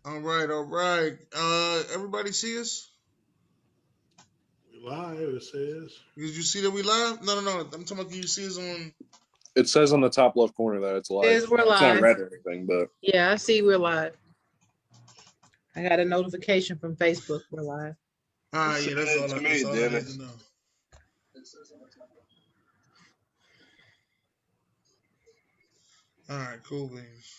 All right, all right. Everybody see us? Live, it says. Did you see that we live? No. I'm talking about, can you see us on? It says on the top left corner that it's live. Yes, we're It's not live. red or anything, but Yeah, I see we're live. I got a notification from Facebook. We're live. All right, yeah, that's all I need Dennis. to know. All right, cool beans.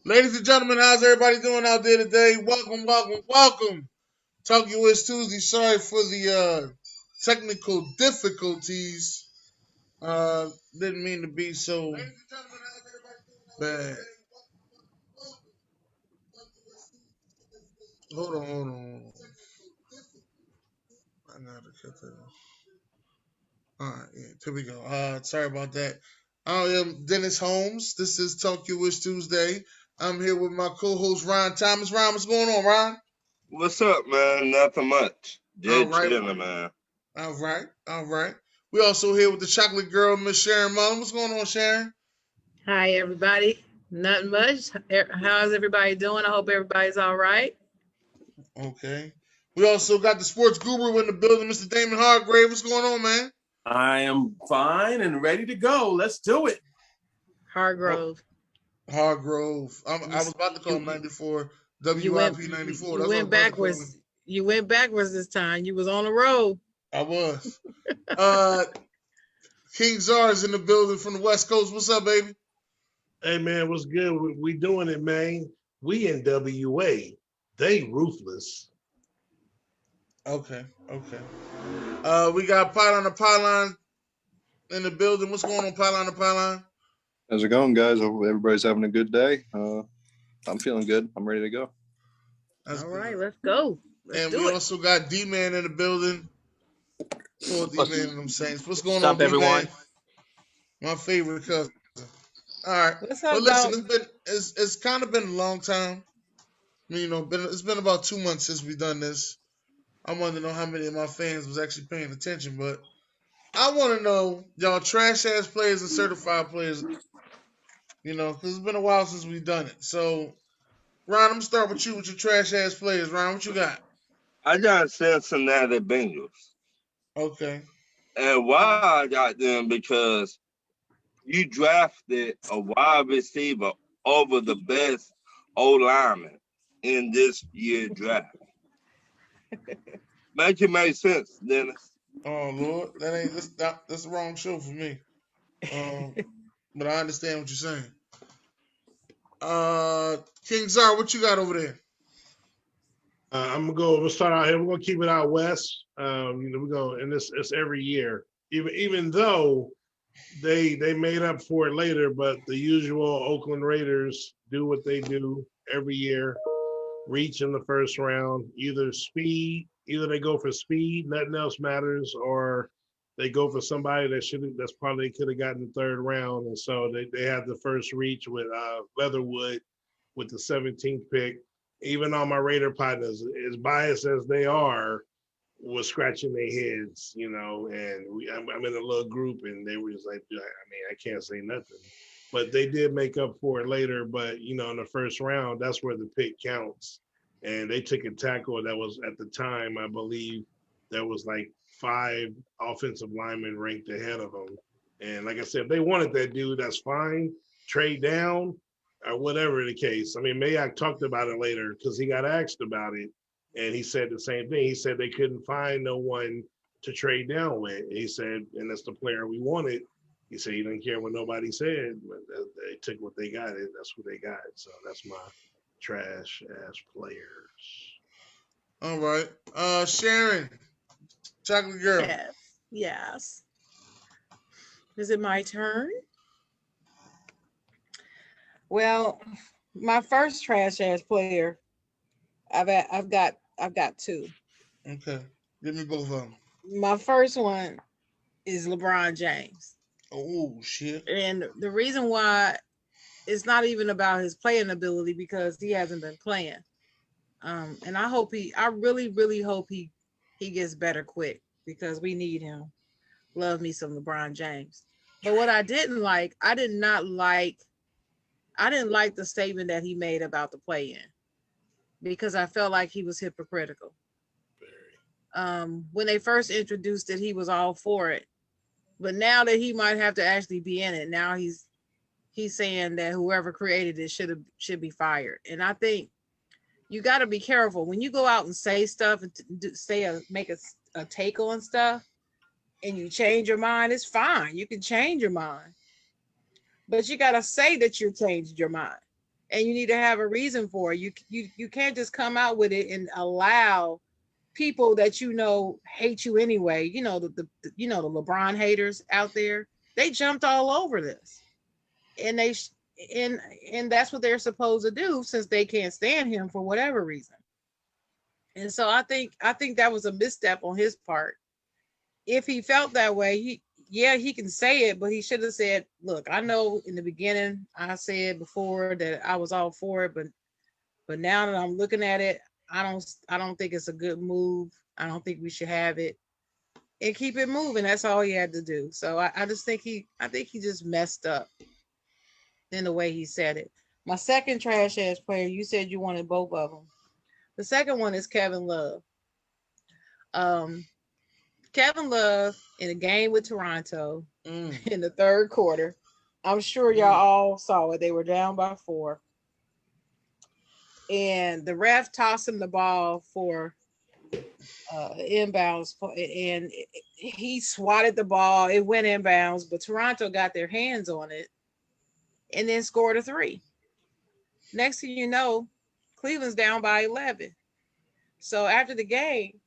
Ladies and gentlemen, how's everybody doing out there today? Welcome. Talk Your Wish Tuesday. Sorry for the technical difficulties. Didn't mean to be so bad. Hold on. I gotta cut that off. All right, yeah, here we go. Sorry about that. I am Dennis Holmes. This is Talk Your Wish Tuesday. I'm here with my co-host Ryan Thomas. Ryan, what's going on, Ryan? What's up, man? Nothing much. Just chilling, man. All right. We also here with the chocolate girl, Miss Sharon Mullen. What's going on, Sharon? Hi, everybody. Nothing much. How's everybody doing? I hope everybody's all right. Okay. We also got the sports guru in the building, Mr. Damon Hargrave. What's going on, man? I am fine and ready to go. Let's do it. Hargrove. Hargrove. I was about to call him 94. WIP 94. You went backwards. You went backwards this time. You was on the road. I was. King Czar is in the building from the West Coast. What's up, baby? Hey, man, what's good? We doing it, man. We in WA. They ruthless. Okay. We got Pot on the Pylon in the building. What's going on, Pot on the Pylon? how's it going, guys? Hope everybody's having a good day. I'm feeling good. I'm ready to go. All right, let's go. And we also got D-Man in the building. Poor D-Man and them Saints. What's going on, everyone? My favorite cousin. All right. Well, listen, it's kind of been a long time. It's been about 2 months since we've done this. I want to know how many of my fans was actually paying attention, but I want to know y'all trash ass players and certified players. Because it's been a while since we've done it. So, Ron, I'm gonna start with you with your trash ass players. Ron, what you got? I got Cincinnati Bengals. Okay. And why I got them? Because you drafted a wide receiver over the best O-lineman in this year's draft. Make it make sense, Dennis. Oh Lord, that's the wrong show for me. But I understand what you're saying. King Czar, what you got over there? We'll start out here. We're gonna keep it out west. We go, and it's every year. Even though they made up for it later, but the usual Oakland Raiders do what they do every year. Reach in the first round, either they go for speed, nothing else matters, or they go for somebody that's probably could have gotten the third round. And so they had the first reach with Leatherwood with the 17th pick. Even all my Raider partners, as biased as they are, was scratching their heads, and I'm in a little group and they were just like, I can't say nothing. But they did make up for it later. But, in the first round, that's where the pick counts. And they took a tackle that was, at the time, I believe, there was like 5 offensive linemen ranked ahead of them. And like I said, if they wanted that dude, that's fine. Trade down or whatever the case. I mean, Mayock talked about it later because he got asked about it. And he said the same thing. He said they couldn't find no one to trade down with. And he said, and that's the player we wanted. He said he didn't care what nobody said, but they took what they got. And that's what they got. So that's my trash ass players. All right. Sharon, Chocolate Girl. Yes. Yes. Is it my turn? Well, my first trash ass player, I've got 2. Okay. Give me both of them. My first one is LeBron James. Oh, shit. And the reason why it's not even about his playing ability because he hasn't been playing. And I really, really hope he gets better quick because we need him. Love me some LeBron James. But what I didn't like the statement that he made about the play-in because I felt like he was hypocritical. When they first introduced it, he was all for it. But now that he might have to actually be in it, now he's saying that whoever created it should be fired. And I think you got to be careful when you go out and say stuff and make a take on stuff and you change your mind. It's fine. You can change your mind. But you got to say that you changed your mind. And you need to have a reason for it. You can't just come out with it and allow people that hate you anyway. The LeBron haters out there. They jumped all over this. And and that's what they're supposed to do since they can't stand him for whatever reason. And so I think that was a misstep on his part. If he felt that way, he can say it, but he should have said, look, I know in the beginning I said before that I was all for it, but now that I'm looking at it, I don't think it's a good move. I don't think we should have it. And keep it moving. That's all he had to do. So I just think he just messed up in the way he said it. My second trash ass player, you said you wanted both of them. The second one is Kevin Love. Kevin Love in a game with Toronto in the third quarter. I'm sure y'all all saw it. They were down by 4. And the ref tossed him the ball for inbounds, and he swatted the ball. It went inbounds, but Toronto got their hands on it and then scored a 3. Next thing you know, Cleveland's down by 11. So after the game,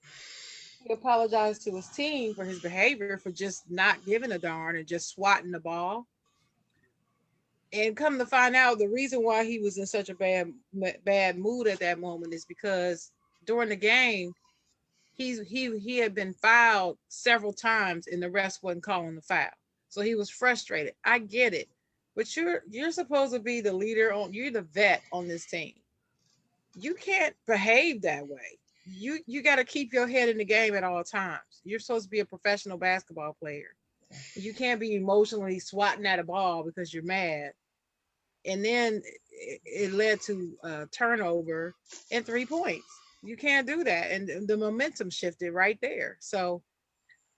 he apologized to his team for his behavior for just not giving a darn and just swatting the ball. And come to find out, the reason why he was in such a bad mood at that moment is because during the game, he had been fouled several times and the refs wasn't calling the foul. So he was frustrated. I get it. But you're supposed to be the leader you're the vet on this team. You can't behave that way. You got to keep your head in the game at all times. You're supposed to be a professional basketball player. You can't be emotionally swatting at a ball because you're mad. And then it led to a turnover and 3 points. You can't do that. And the momentum shifted right there. So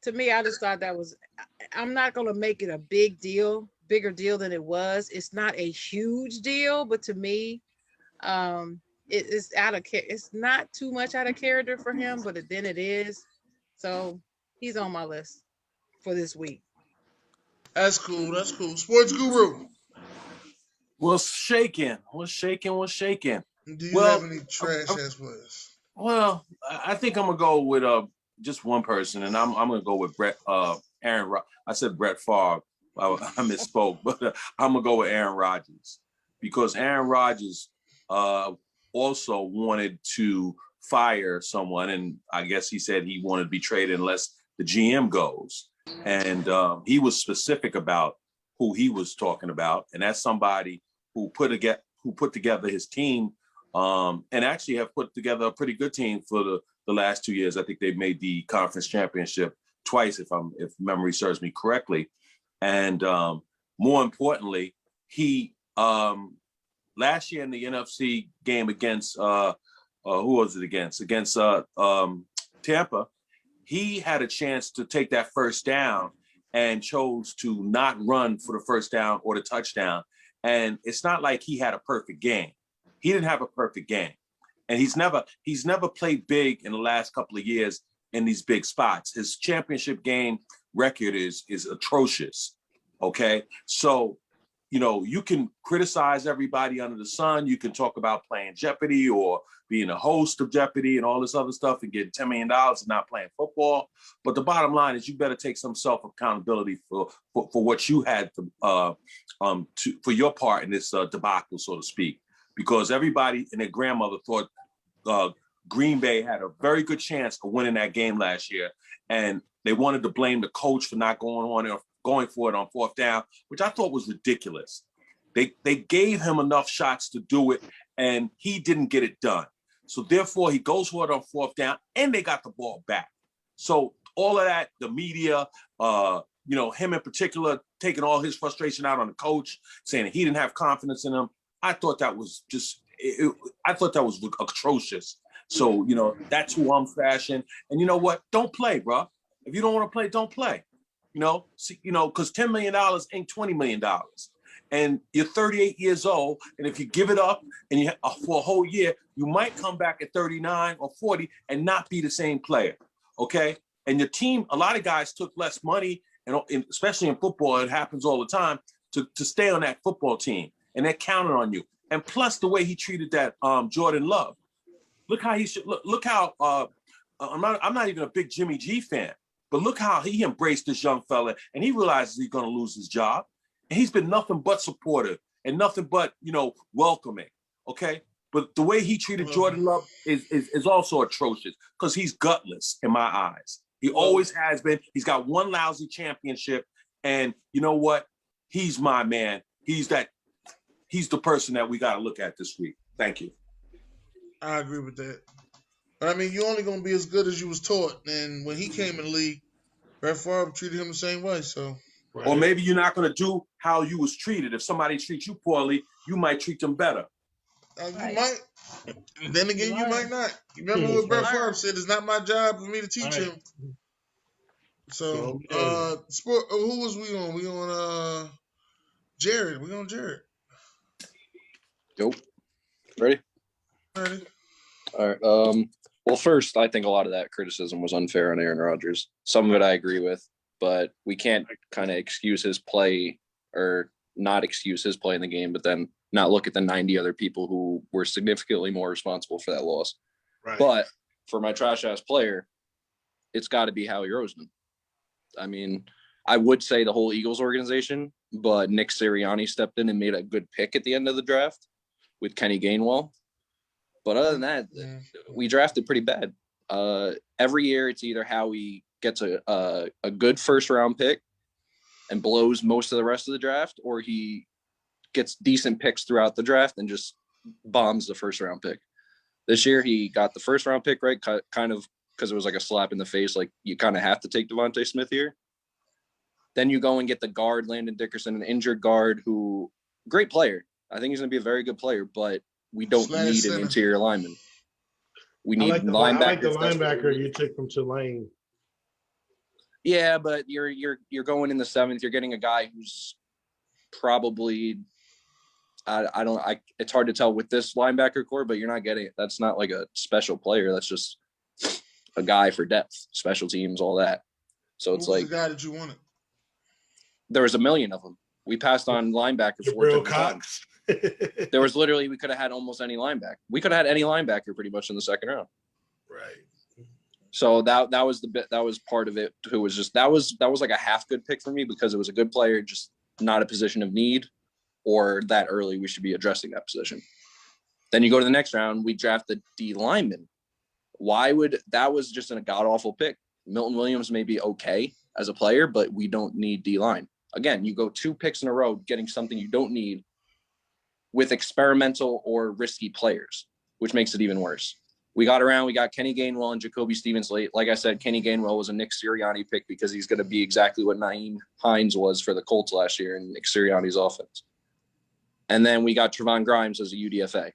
to me, I just thought I'm not going to make it a bigger deal than it was. It's not a huge deal, but to me, it's not too much out of character for him, but then it is. So he's on my list for this week. That's cool. Sports Guru. What's shaking? Do you have any trash ass players? Well, I think I'm gonna go with just one person, and I'm gonna go with Aaron. I said Brett Favre. I misspoke, but I'm gonna go with Aaron Rodgers because Aaron Rodgers also wanted to fire someone, and I guess he said he wanted to be traded unless the GM goes. And he was specific about who he was talking about, and that's somebody who put together his team, and actually have put together a pretty good team for the last 2 years. I think they've made the conference championship twice, if memory serves me correctly. And more importantly, he last year in the NFC game against who was it against? Against Tampa, he had a chance to take that first down and chose to not run for the first down or the touchdown. And it's not like he had a perfect game. He didn't have a perfect game. And he's never played big in the last couple of years in these big spots. His championship game record is atrocious. Okay. So, you can criticize everybody under the sun. You can talk about playing Jeopardy or being a host of Jeopardy and all this other stuff and getting $10 million and not playing football. But the bottom line is you better take some self-accountability for what you had for your part in this debacle, so to speak, because everybody and their grandmother thought Green Bay had a very good chance of winning that game last year. And they wanted to blame the coach for not going for it on fourth down, which I thought was ridiculous. They gave him enough shots to do it, and he didn't get it done. So therefore, he goes for it on fourth down, and they got the ball back. So all of that, the media, him in particular, taking all his frustration out on the coach, saying that he didn't have confidence in him. I thought that was atrocious. So, that's who I'm trashing. And you know what? Don't play, bro. If you don't want to play, don't play. Because $10 million ain't $20 million. And you're 38 years old, and if you give it up and for a whole year, you might come back at 39 or 40 and not be the same player, okay? And your team, a lot of guys took less money, and especially in football, it happens all the time, to stay on that football team, and they're counting on you. And plus the way he treated that Jordan Love. Look how look how I'm not even a big Jimmy G fan, but look how he embraced this young fella, and he realizes he's going to lose his job. And he's been nothing but supportive and nothing but, welcoming. Okay. But the way he treated Jordan Love is also atrocious because he's gutless in my eyes. He always has been. He's got one lousy championship. And you know what? He's my man. He's the person that we got to look at this week. Thank you. I agree with that. But I mean, you're only going to be as good as you was taught. And when he came in the league, Brett Favre treated him the same way. So. Right. Or maybe you're not going to do how you was treated. If somebody treats you poorly, you might treat them better. You might. Then again, you might not. You remember what Brett Favre said? It's not my job for me to teach him. So, who was we on? We on Jared. We on Jared. Nope. Ready? Ready. All right. Well, first, I think a lot of that criticism was unfair on Aaron Rodgers. Some of it I agree with, but we can't kind of excuse his play or not excuse his play in the game, but then not look at the 90 other people who were significantly more responsible for that loss. Right. But for my trash ass player, it's got to be Howie Roseman. I mean, I would say the whole Eagles organization, but Nick Sirianni stepped in and made a good pick at the end of the draft with Kenny Gainwell. But other than that, we drafted pretty bad. Every year, it's either Howie gets a good first round pick and blows most of the rest of the draft, or he gets decent picks throughout the draft and just bombs the first round pick. This year, he got the first round pick right, kind of because it was like a slap in the face. Like, you kind of have to take Devontae Smith here. Then you go and get the guard, Landon Dickerson, an injured guard who, great player. I think he's going to be a very good player, but we don't need an interior lineman. We need linebackers. I like the linebacker you took from Tulane. Yeah, but you're going in the 7th. You're getting a guy who's probably it's hard to tell with this linebacker core, but you're not getting it. That's not like a special player. That's just a guy for depth, special teams, all that. So it's like the guy that you wanted. There was a million of them. We passed on linebackers. Jabril Cox. There was literally, we could have had almost any linebacker. We could have had any linebacker pretty much in the second round. Right. So that was the bit, that was part of it. Who was just, that was like a half good pick for me because it was a good player, just not a position of need, or that early we should be addressing that position. Then you go to the next round, we draft the D lineman. That was just a god awful pick. Milton Williams may be okay as a player, but we don't need D-line. Again, you go 2 picks in a row getting something you don't need with experimental or risky players, which makes it even worse. We got Kenny Gainwell and Jacoby Stevens late. Like I said, Kenny Gainwell was a Nick Sirianni pick because he's going to be exactly what Naeem Hines was for the Colts last year in Nick Sirianni's offense. And then we got Trevon Grimes as a UDFA.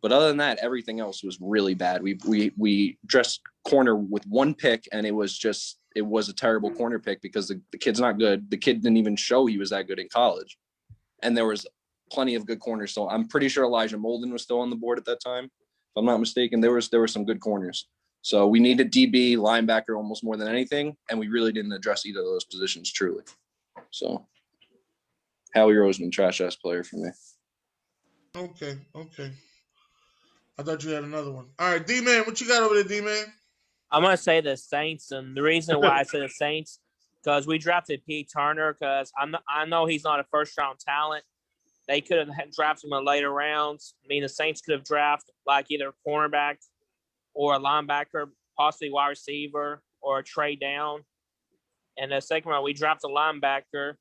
But other than that, everything else was really bad. We dressed corner with 1 pick, and it was a terrible corner pick because the kid's not good. The kid didn't even show he was that good in college. And there was plenty of good corners. So I'm pretty sure Elijah Molden was still on the board at that time. If I'm not mistaken, there were some good corners. So we needed DB, linebacker almost more than anything, and we really didn't address either of those positions truly. So Howie Roseman, trash-ass player for me. Okay. I thought you had another one. All right, D-Man, what you got over there, D-Man? I'm going to say the Saints, and the reason why I say the Saints, because we drafted Pete Turner, because I know he's not a first-round talent. They could have drafted him in later rounds. I mean, the Saints could have drafted like either a cornerback or a linebacker, possibly wide receiver, or a trade down. And the second round, we drafted a linebacker,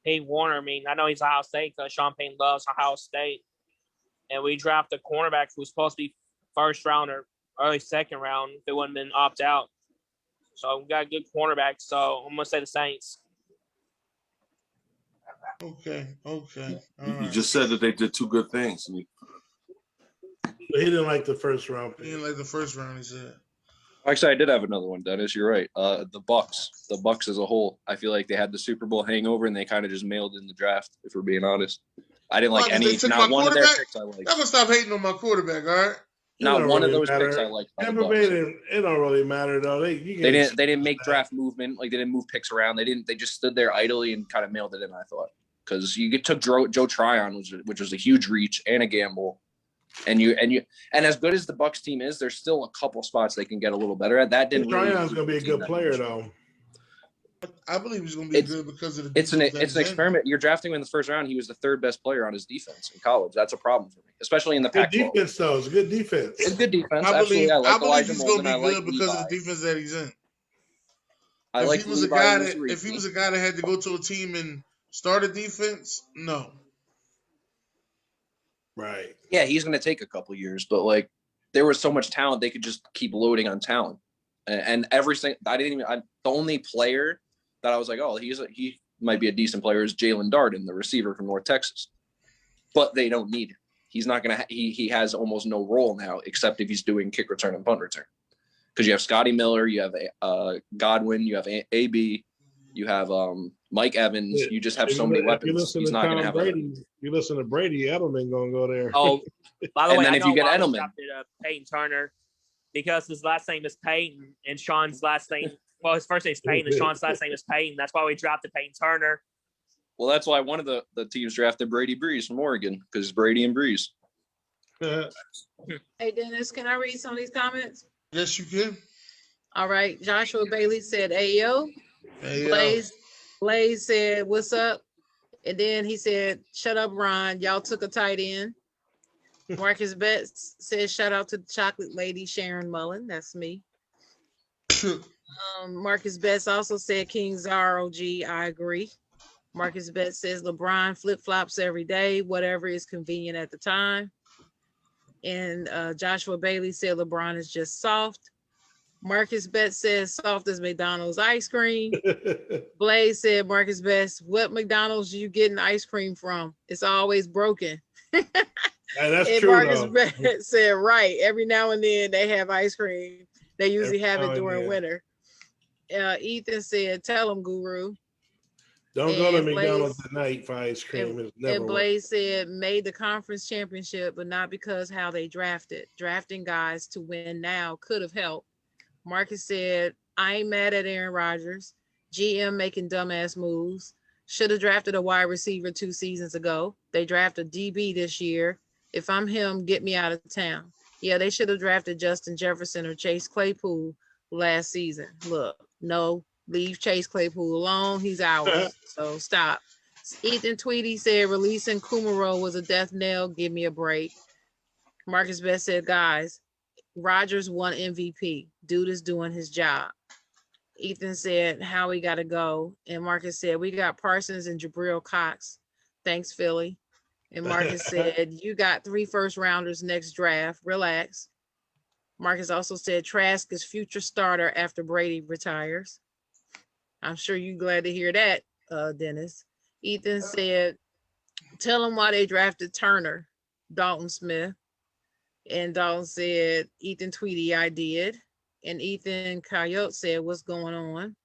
Pete Warner. I mean, I know he's Ohio State because Sean Payton loves Ohio State. And we drafted a cornerback who was supposed to be first round or early second round if it wouldn't have been opt out. So we got a good cornerback. So I'm going to say the Saints. Okay. All You right. just said that they did 2 good things. He didn't like the first round He pick. didn't like the first round, he said. Actually, I did have another one, Dennis. You're right. The Bucks as a whole. I feel like they had the Super Bowl hangover and they kind of just mailed in the draft. If we're being honest, I didn't like not one of their picks I liked. I'm gonna stop hating on my quarterback. All right. Not one of those picks I liked. It don't really matter though. They didn't make draft movement. Like they didn't move picks around. They just stood there idly and kind of mailed it in. I thought because you took Joe Tryon, which was a huge reach and a gamble. And as good as the Bucks team is, there's still a couple spots they can get a little better at. That didn't. Tryon's gonna be a good player though. I believe he's gonna be good because of the. It's an experiment. You're drafting him in the first round. He was the 3rd best player on his defense in college. That's a problem for me, especially in the Pac-12. Good defense though. It's a good defense. It's good defense. I believe Elijah he's Molden. gonna be good because of the defense that he's in. If he was a guy that had to go to a team and start a defense, no. Right. Yeah, he's going to take a couple years, but like there was so much talent, they could just keep loading on talent. And everything, the only player that I was like, oh, he might be a decent player is Jalen Darden, the receiver from North Texas. But they don't need him. He's not going to, he has almost no role now, except if he's doing kick return and punt return. Because you have Scotty Miller, you have Godwin, you have AB, you have Mike Evans. You just have so many weapons. He's not going to have Brady. You listen to Brady, Edelman going to go there. Oh, by the way, then if you get Edelman, Peyton Turner, because his last name is Peyton and Sean's last name. Well, his first name is Peyton and Sean's last name is Peyton. That's why we drafted Peyton Turner. Well, that's why one of the teams drafted Brady Breeze from Oregon because it's Brady and Breeze. Hey, Dennis, can I read some of these comments? Yes, you can. All right. Joshua Bailey said, "Ayo." Blaze said, "What's up?" And then he said, "Shut up, Ron. Y'all took a tight end." Marcus Betts said, "Shout out to the chocolate lady, Sharon Mullen." That's me. Marcus Betts also said, "King's ROG." I agree. Marcus Betts says, "LeBron flip-flops every day, whatever is convenient at the time." And Joshua Bailey said, "LeBron is just soft." Marcus Betts says, "Soft as McDonald's ice cream." Blaze said, "Marcus Betts, what McDonald's are you getting ice cream from? It's always broken." Hey, that's and true. Marcus Betts said, "Right. Every now and then they have ice cream. They usually have it during winter." Ethan said, "Tell them, Guru." Don't go to McDonald's tonight for ice cream. And Blaze said, "Made the conference championship, but not because how they drafted. Drafting guys to win now could have helped." Marcus said, "I ain't mad at Aaron Rodgers. GM making dumbass moves. Should have drafted a wide receiver 2 seasons ago. They drafted DB this year. If I'm him, get me out of town. Yeah, they should have drafted Justin Jefferson or Chase Claypool last season. Look, no, leave Chase Claypool alone. He's ours. So stop." Ethan Tweedy said, "Releasing Kumaro was a death knell. Give me a break." Marcus Best said, "Guys, Rodgers won MVP. Dude is doing his job." Ethan said, Howie got to go. And Marcus said, we got Parsons and Jabril Cox. Thanks, Philly. And Marcus said, you got 3 first-rounders next draft. Relax. Marcus also said, Trask is future starter after Brady retires. I'm sure you're glad to hear that, Dennis. Ethan said, tell them why they drafted Turner, Dalton Smith. And Dalton said, Ethan Tweedy, I did. And Ethan Coyote said, what's going on?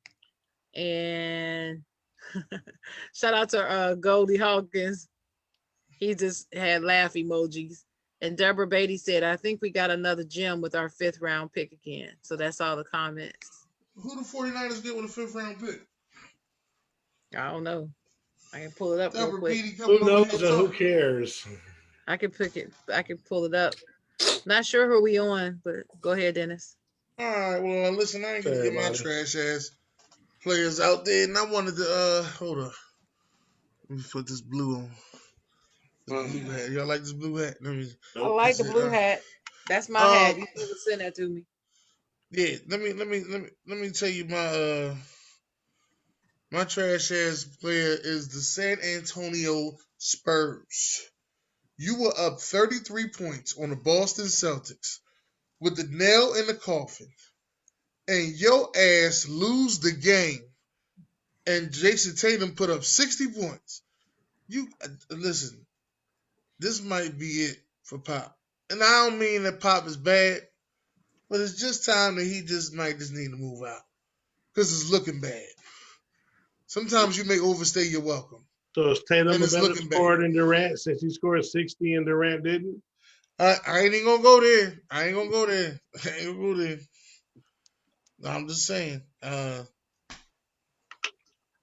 And shout out to Goldie Hawkins. He just had laugh emojis. And Deborah Beatty said, I think we got another gem with our 5th round pick again. So that's all the comments. Who the 49ers get with a 5th round pick? I don't know. I can pull it up real Deborah quick. Beatty Who coming over knows here and who talking. cares? I can pick it. I can pull it up. Not sure who we on, but go ahead, Dennis. All right, well, listen, I ain't gonna get my Everybody. trash ass players out there, and I wanted to hold up. Let me put this blue on. This blue hat. Y'all like this blue hat? Let me. I like the blue hat. That's my hat. You need to send that to me. Yeah, let me tell you my trash ass player is the San Antonio Spurs. You were up 33 points on the Boston Celtics with the nail in the coffin, and your ass lose the game, and Jason Tatum put up 60 points. You listen, this might be it for Pop. And I don't mean that Pop is bad, but it's just time that he might need to move out. Because it's looking bad. Sometimes you may overstay your welcome. So is Tatum And a it's better looking scorer bad. than Durant since he scored 60 and Durant didn't? I ain't even gonna go there. I ain't gonna go there. No, I'm just saying. The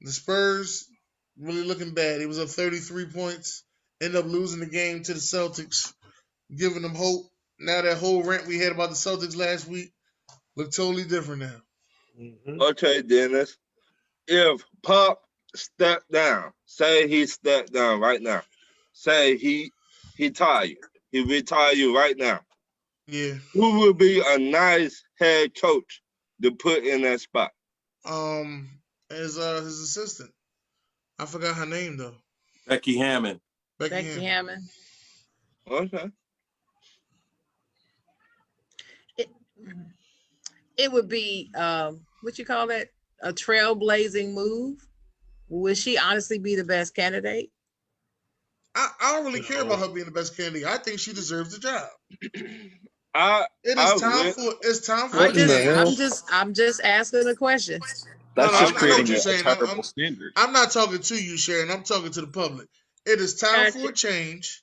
Spurs really looking bad. He was up 33 points. Ended up losing the game to the Celtics, giving them hope. Now that whole rant we had about the Celtics last week look totally different now. Mm-hmm. Okay, Dennis. If Pop stepped down, say he stepped down right now, say he tired, he retire you right now, Yeah. who would be a nice head coach to put in that spot? As his assistant. I forgot her name though. Becky Hammond. Becky Hammond. Okay. It would be what you call that? A trailblazing move. Would she honestly be the best candidate? I don't really care about her being the best candidate. I think she deserves the job. It's time for What in the hell? I'm just asking a question. That's No, just I know what creating you're a saying. terrible standard. I'm not talking to you, Sharon. I'm talking to the public. It is time Gotcha. for a change.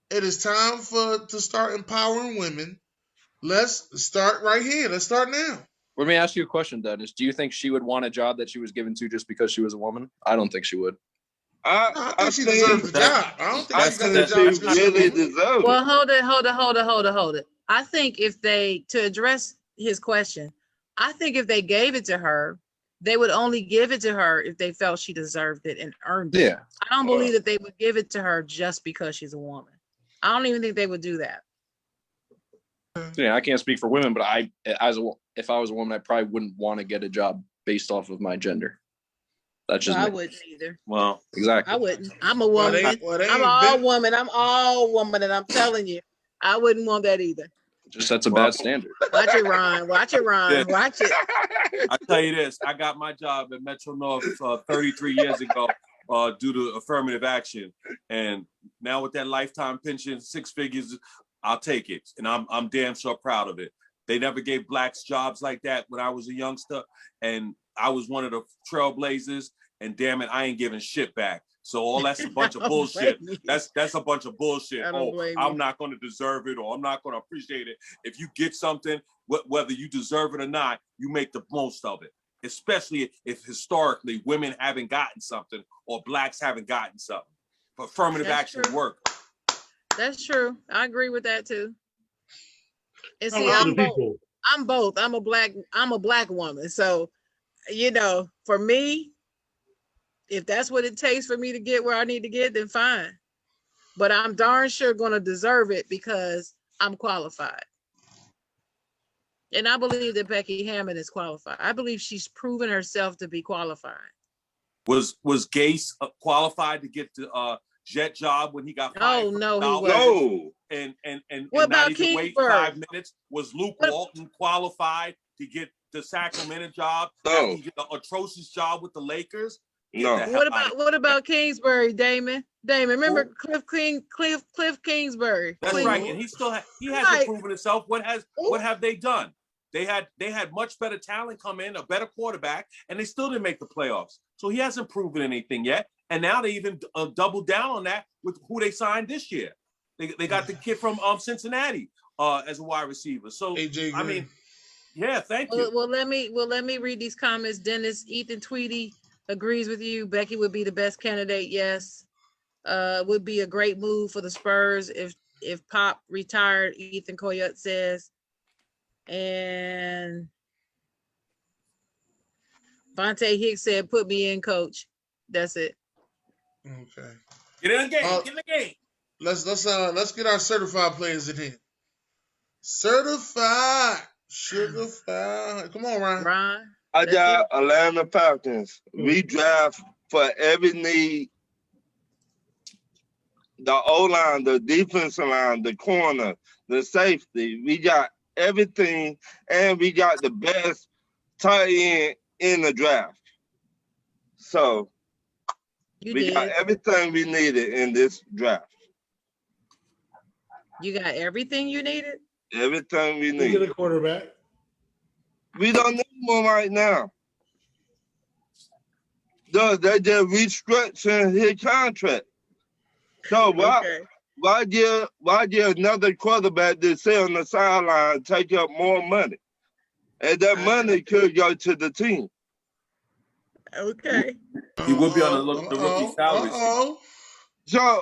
It is time to start empowering women. Let's start right here. Let's start now. Let me ask you a question, Dennis. Do you think she would want a job that she was given to just because she was a woman? I don't think she would. I think she deserves the job. I don't think she got the job because she's a really woman. deserves Well, hold it. I think to address his question, I think if they gave it to her, they would only give it to her if they felt she deserved it and earned it. Yeah. I don't believe that they would give it to her just because she's a woman. I don't even think they would do that. Yeah, I can't speak for women, but if I was a woman, I probably wouldn't want to get a job based off of my gender. That's just I me. wouldn't either. Well, Exactly. I wouldn't. I'm a woman. I'm all woman, and I'm telling you, I wouldn't want that either. Just that's a bad standard. Watch it, Ron. Watch it, Ron. Yeah. Watch it. I tell you this, I got my job at Metro North 33 years ago due to affirmative action, and now with that lifetime pension, 6 figures, I'll take it, and I'm damn sure proud of it. They never gave blacks jobs like that when I was a youngster, and I was one of the trailblazers, and damn it, I ain't giving shit back. So all that's a bunch of bullshit. That's a bunch of bullshit. I'm not going to deserve it, or I'm not going to appreciate it. If you get something, whether you deserve it or not, you make the most of it. Especially if historically women haven't gotten something or blacks haven't gotten something. Affirmative action work. That's true. I agree with that too. And see, I'm both. I'm a black woman. So, for me, if that's what it takes for me to get where I need to get, then fine. But I'm darn sure going to deserve it because I'm qualified. And I believe that Becky Hammond is qualified. I believe she's proven herself to be qualified. Was Gase qualified to get the Jet job when he got fired? Oh no, he wasn't. No. And What not about even wait Kingsbury? 5 minutes? Was Luke Walton qualified to get the Sacramento job? No. He did an atrocious job with the Lakers. No. What about Kingsbury, Damon? Remember Cliff Kingsbury? That's Cleveland. right, and he hasn't proven himself. What have they done? They had much better talent come in, a better quarterback, and they still didn't make the playoffs. So he hasn't proven anything yet. And now they even doubled down on that with who they signed this year. They got the kid from Cincinnati as a wide receiver. So AJ I mean, yeah, thank you. Well, let me read these comments. Dennis Ethan Tweedy agrees with you. Becky would be the best candidate. Yes, would be a great move for the Spurs if Pop retired. Ethan Coyote says, and Vontae Hicks said, "Put me in, coach." That's it. Okay. Get in the game. Get in the game. Let's get our certified players in here. Certified, sugar-fied. Come on, Ryan. Ron. I got Atlanta Falcons. We draft for every need. The O-line, the defensive line, the corner, the safety. We got everything, and we got the best tight end in the draft. So we got everything we needed in this draft. You got everything you needed? Everything we You need. get a quarterback. We don't need one right now. They just restructuring his contract. So why give another quarterback to sit on the sideline, take up more money? And that money could go to the team. Okay. He would be on the rookie salary. So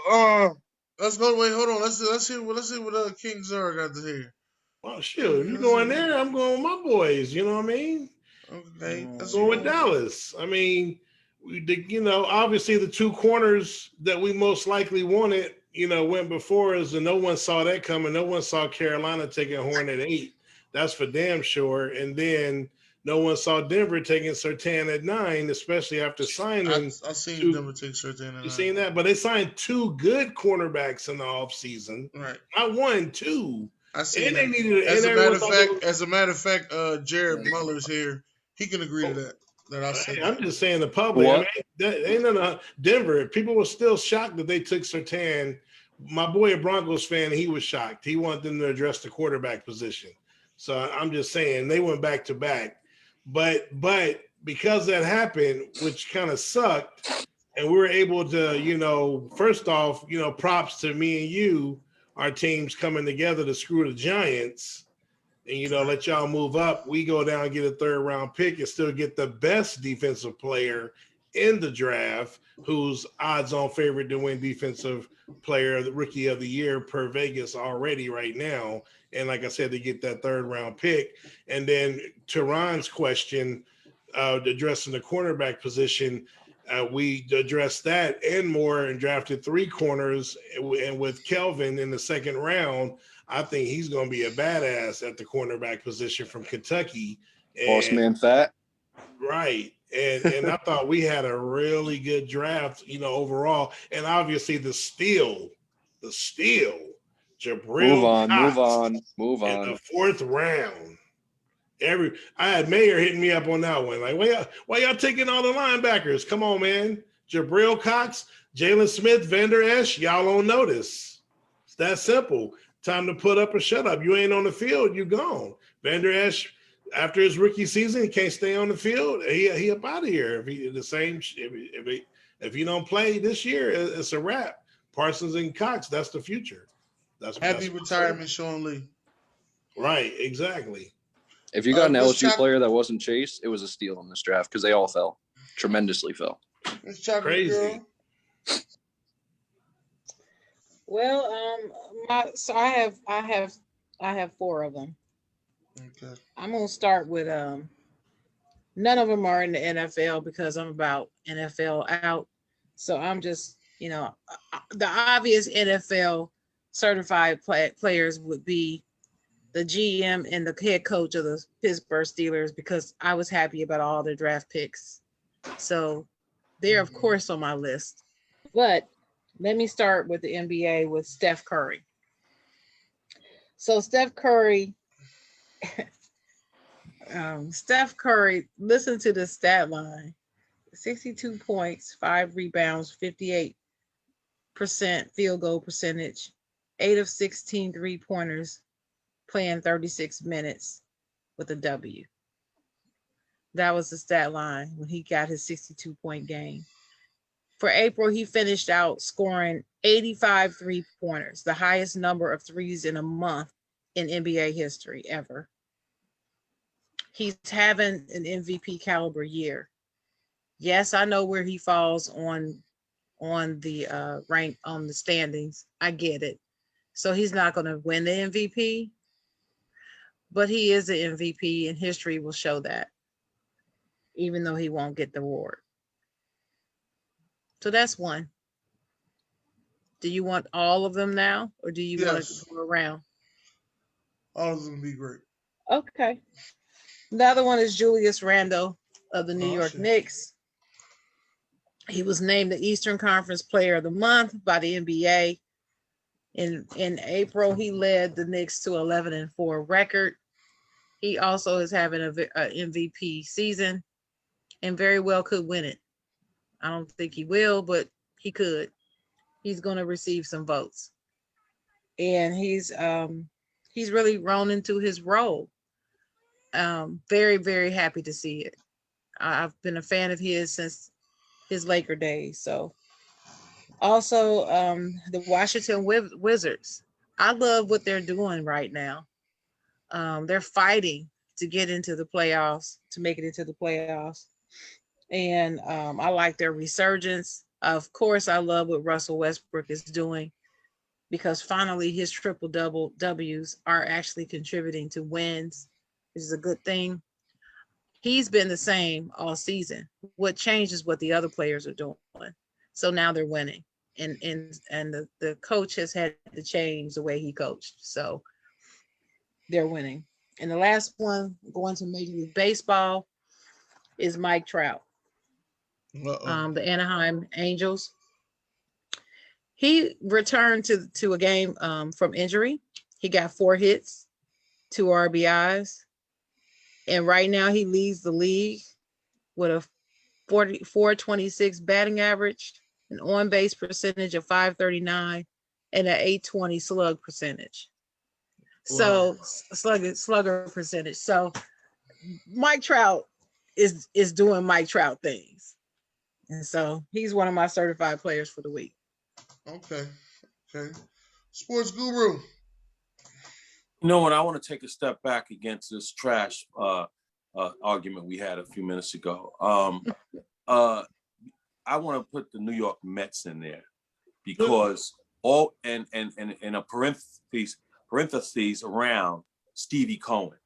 let's go. Wait, hold on. Let's see what King Zara got to hear. Well, sure. You going there? I'm going with my boys. You know what I mean? Okay. I'm going with Dallas. I mean, obviously the two corners that we most likely wanted, went before us, and no one saw that coming. No one saw Carolina taking Horn at 8. That's for damn sure. And then no one saw Denver taking Surtain at 9, especially after signing. I seen Denver take Surtain at 9. You seen that? But they signed 2 good cornerbacks in the offseason. Right. Not 1, 2. I see. They needed. As a matter of fact, Jared Muller's here. He can agree to that. I said. I'm just saying the public. I mean, ain't no Denver. People were still shocked that they took Surtain. My boy, a Broncos fan, he was shocked. He wanted them to address the quarterback position. So I'm just saying they went back to back, but because that happened, which kind of sucked, and we were able to, first off, props to me and you. Our teams coming together to screw the Giants and, let y'all move up. We go down and get a 3rd round pick and still get the best defensive player in the draft, who's odds on favorite to win defensive player, the rookie of the year per Vegas already right now. And like I said, to get that 3rd round pick. And then to Ron's question, addressing the cornerback position, we addressed that and more and drafted 3 corners. And with Kelvin in the 2nd round, I think he's going to be a badass at the cornerback position from Kentucky. Boss man fat. Right. And I thought we had a really good draft, overall. And obviously the steal, Jabril Move on. in the 4th round. I had Mayor hitting me up on that one. Like, why y'all taking all the linebackers? Come on, man. Jabril Cox, Jalen Smith, Vander Esch, y'all on notice. It's that simple. Time to put up or shut up. You ain't on the field, you gone. Vander Esch, after his rookie season, he can't stay on the field. He up out of here. If he don't play this year, it's a wrap. Parsons and Cox, that's the future. Happy retirement, Sean Lee. Right, exactly. If you got an LSU player that wasn't Chase, it was a steal in this draft because they all fell. Tremendously fell. It's crazy. Girl. Well, I have 4 of them. Okay. I'm gonna start with none of them are in the NFL because I'm about NFL out. So I'm just, the obvious NFL certified players would be the GM and the head coach of the Pittsburgh Steelers because I was happy about all their draft picks. So they're, of course, on my list. But let me start with the NBA with Steph Curry. So Steph Curry, listen to the stat line. 62 points, 5 rebounds, 58% field goal percentage, 8 of 16 3-pointers, playing 36 minutes with a W. That was the stat line when he got his 62-point game. For April, he finished out scoring 85 3-pointers, the highest number of threes in a month in NBA history ever. He's having an MVP caliber year. Yes, I know where he falls on the rank on the standings. I get it. So he's not going to win the MVP, but he is an MVP, and history will show that, even though he won't get the award. So that's one. Do you want all of them now, or do you want to go around? All of them would be great. Okay. The other one is Julius Randle of the New York Knicks. He was named the Eastern Conference Player of the Month by the NBA. In April, he led the Knicks to 11-4 record. He also is having a MVP season and very well could win it. I don't think he will, but he could. He's going to receive some votes. And he's really grown into his role. Very, very happy to see it. I've been a fan of his since his Laker days. So also the Washington Wizards. I love what they're doing right now. They're fighting to get into the playoffs, to make it into the playoffs. And I like their resurgence. Of course, I love what Russell Westbrook is doing because finally his triple-double W's are actually contributing to wins, which is a good thing. He's been the same all season. What changed is what the other players are doing. So now they're winning. And the coach has had to change the way he coached. So they're winning. And the last one, going to Major League Baseball, is Mike Trout. The Anaheim Angels. He returned to a game from injury. He got 4 hits, 2 RBIs. And right now he leads the league with a 426 batting average, an on-base percentage of 539, and an 820 slug percentage. So slugger percentage. So Mike Trout is doing Mike Trout things. And so he's one of my certified players for the week. Okay. Sports Guru. You know what? I want to take a step back against this trash argument we had a few minutes ago. I want to put the New York Mets in there because all and a parentheses around Stevie Cohen,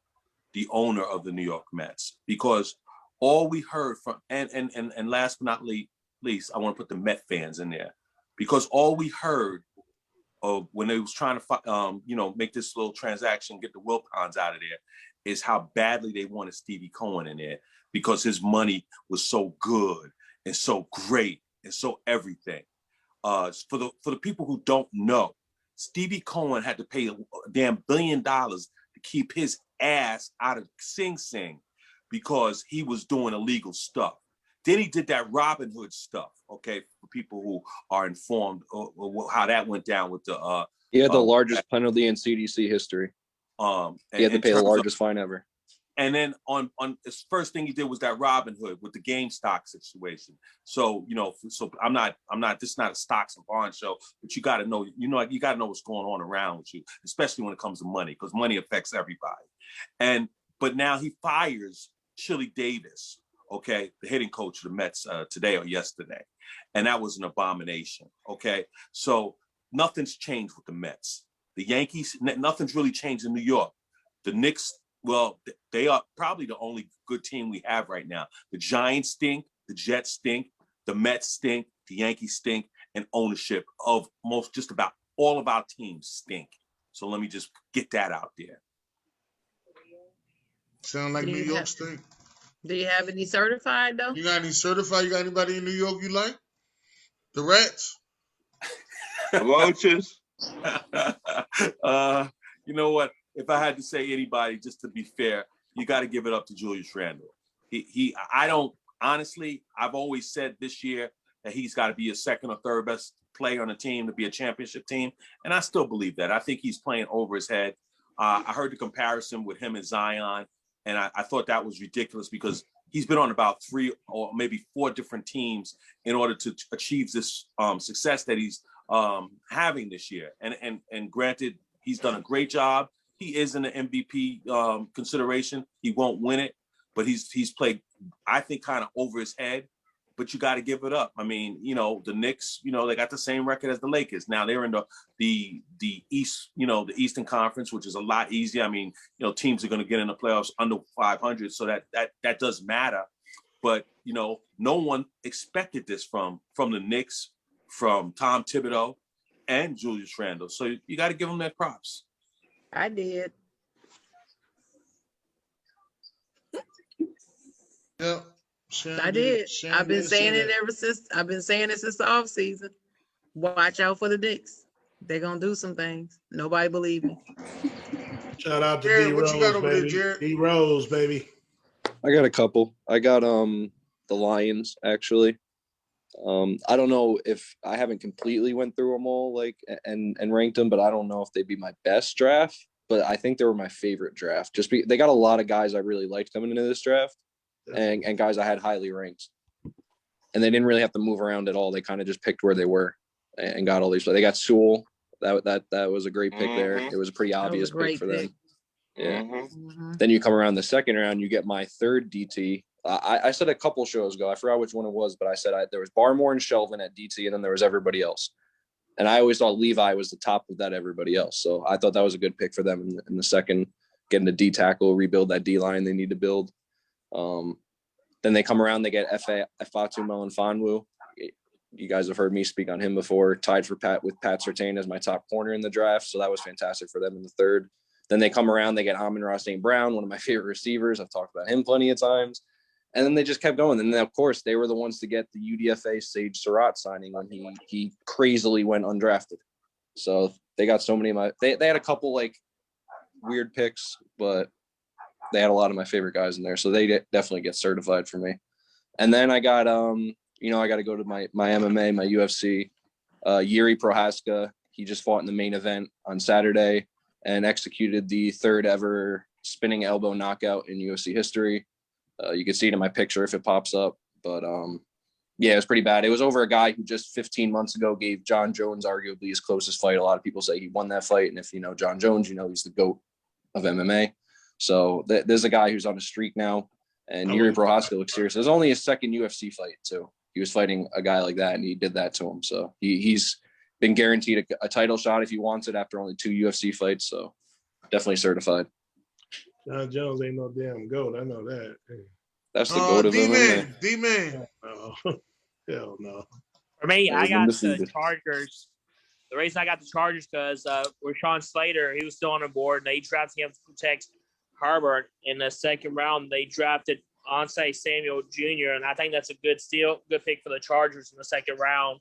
the owner of the New York Mets, because all we heard from and last but not least, I want to put the Met fans in there because all we heard of when they was trying to make this little transaction, get the Wilpons out of there, is how badly they wanted Stevie Cohen in there because his money was so good and so great and so everything. For the people who don't know, Stevie Cohen had to pay a damn $1 billion to keep his ass out of Sing Sing because he was doing illegal stuff. Then he did that Robin Hood stuff, okay, for people who are informed of how that went down with the... he had the largest penalty in CDC history. He had to pay the largest fine ever. And then on his first thing he did was that Robin Hood with the GameStop situation. So, I'm not, this is not a stocks and bonds show, but you got to know, you got to know what's going on around with you, especially when it comes to money, because money affects everybody. But now he fires Chili Davis, okay, the hitting coach of the Mets today or yesterday. And that was an abomination, okay? So nothing's changed with the Mets. The Yankees, nothing's really changed in New York. The Knicks, well, they are probably the only good team we have right now. The Giants stink, the Jets stink, the Mets stink, the Yankees stink, and ownership of just about all of our teams stink. So let me just get that out there. Sound like Do New you York have State. Do you have any certified though? You got any certified? You got anybody in New York you like? The Rats? Roaches. You know what? If I had to say anybody, just to be fair, you got to give it up to Julius Randle. I don't honestly. I've always said this year that he's got to be a second or third best player on the team to be a championship team, and I still believe that. I think he's playing over his head. I heard the comparison with him and Zion, and I thought that was ridiculous because he's been on about 3 or maybe 4 different teams in order to achieve this success that he's having this year. And granted, he's done a great job. He is in the MVP consideration. He won't win it, but he's played, I think, kind of over his head. But you got to give it up. I mean, the Knicks, they got the same record as the Lakers. Now they're in the East, the Eastern Conference, which is a lot easier. I mean, teams are going to get in the playoffs under 500, so that does matter. But no one expected this from the Knicks, from Tom Thibodeau, and Julius Randle. So you got to give them their props. I did. Yep. Shannon I did. Shannon I've been did say saying it that. ever since. I've been saying it since the off season. Watch out for the Knicks. They're gonna do some things. Nobody believe me. Shout out to Jared, D what you got Rose, over there, baby. Jared? D Rose, baby. I got a couple. I got the Lions actually. I don't know if I haven't completely went through them all and ranked them, but I don't know if they'd be my best draft. But I think they were my favorite draft. They got a lot of guys I really liked coming into this draft, and guys I had highly ranked. And they didn't really have to move around at all. They kind of just picked where they were and got all these. They got Sewell. That was a great pick there. It was a pretty obvious pick for them. Yeah. Mm-hmm. Then you come around the second round, you get my third DT. I said a couple shows ago, I forgot which one it was, but I said there was Barmore and Shelvin at DT, and then there was everybody else. And I always thought Levi was the top of that everybody else. So I thought that was a good pick for them in the second, getting the D tackle, rebuild that D line they need to build. Then they come around, they get Fatu Melifonwu. You guys have heard me speak on him before. Tied with Pat Surtain as my top corner in the draft. So that was fantastic for them in the third. Then they come around, they get Amon-Ra St. Brown, one of my favorite receivers. I've talked about him plenty of times. And then they just kept going. And then, of course, they were the ones to get the UDFA Sage Surratt signing when he crazily went undrafted. So they got so many of they had a couple weird picks, but they had a lot of my favorite guys in there. So they definitely get certified for me. And then I got, I got to go to my MMA, my UFC. Yuri Prohaska, he just fought in the main event on Saturday and executed the third ever spinning elbow knockout in UFC history. You can see it in my picture if it pops up. But, yeah, it was pretty bad. It was over a guy who just 15 months ago gave John Jones arguably his closest fight. A lot of people say he won that fight. And if you know John Jones, he's the GOAT of MMA. So there's a guy who's on a streak now. And Yuri Prohaska looks serious. It was only his second UFC fight, too. He was fighting a guy like that, and he did that to him. So he's been guaranteed a title shot if he wants it after only 2 UFC fights. So definitely certified. John Jones ain't no damn GOAT. I know that. That's the GOAT of MMA. D-Man. Oh, hell no. For me, I got the undefeated. Chargers. The reason I got the Chargers because Rashawn Slater, he was still on the board, and they drafted him to protect Herbert. In the second round, they drafted Ansay Samuel Jr., and I think that's a good pick for the Chargers in the second round.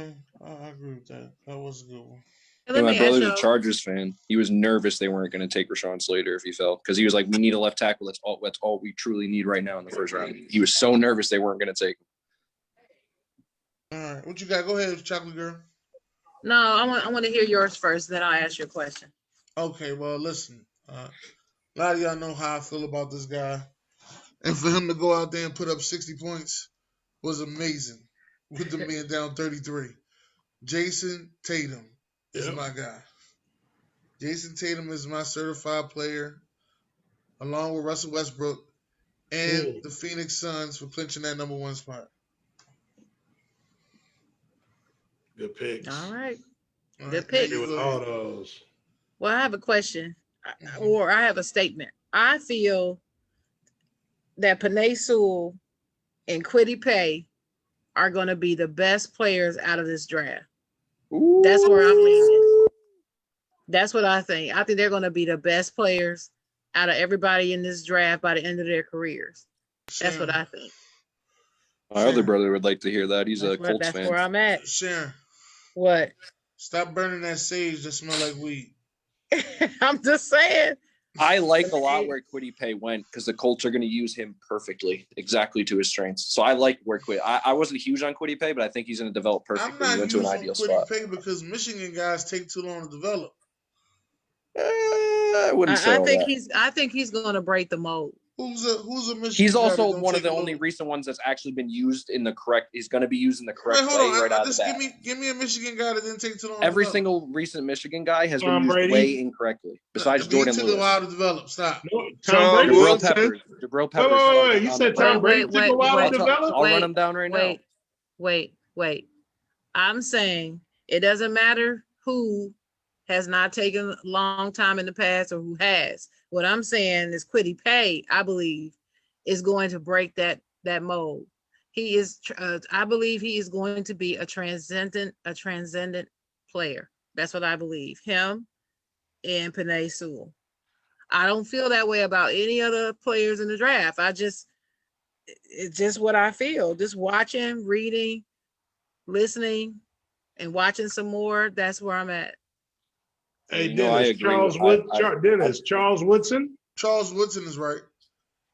I agree with that. That was a good one. Yeah, my brother's a Chargers fan. He was nervous they weren't going to take Rashawn Slater if he fell because he was like, "We need a left tackle. That's all we truly need right now in the first round." He was so nervous they weren't going to take him. All right, what you got? Go ahead, Chocolate Girl. No, I want to hear yours first, then I'll ask you a question. Okay, well, listen. A lot of y'all know how I feel about this guy, and for him to go out there and put up 60 points was amazing. With the man down 33, Jason Tatum is my guy. Jason Tatum is my certified player, along with Russell Westbrook and the Phoenix Suns for clinching that number 1 spot. Good picks. All right. Good Right, pick. With all those. Well, I have a question, or I have a statement. I feel that Penei Sewell and Kwity Paye are going to be the best players out of this draft. Ooh. That's where I'm leaning. That's what I think. I think they're going to be the best players out of everybody in this draft by the end of their careers. That's what I think. My other brother would like to hear that. He's a Colts That's fan. where I'm at. Sharon, What? stop burning that sage that smell like weed. I'm just saying. I like a lot where Kwity Paye went because the Colts are going to use him perfectly, exactly to his strengths. So I like where Kwity. I wasn't huge on Kwity Paye, but I think he's going to develop perfectly into an ideal spot. Kwity Paye because Michigan guys take too long to develop. I wouldn't say all that. I think he's going to break the mold. Who's a Michigan? He's guy also that one of the take a only little- recent ones that's actually been used in the correct. He's going to be used in the correct Wait, way hold on. right out of the Just bat. give me a Michigan guy that didn't take too long. Every to develop. single recent Michigan guy has Tom been used Brady. way incorrectly. Besides Jordan took a Lewis, while to develop. Stop. No, Tom Charles Brady. Jabril Woodson. Peppers. Jabril Peppers. Wait. You said Tom Wait, Brady took a while to develop? I'll run him down right now. Wait. I'm saying it doesn't matter who has not taken a long time in the past or who has. What I'm saying is Kwity Paye, I believe, is going to break that mold. He is, I believe he is going to be a transcendent player. That's what I believe. Him and Penei Sewell. I don't feel that way about any other players in the draft. It's just what I feel. Just watching, reading, listening, and watching some more. That's where I'm at. Hey, You know, I Dennis, agree Charles Woodson. Charles Woodson is right.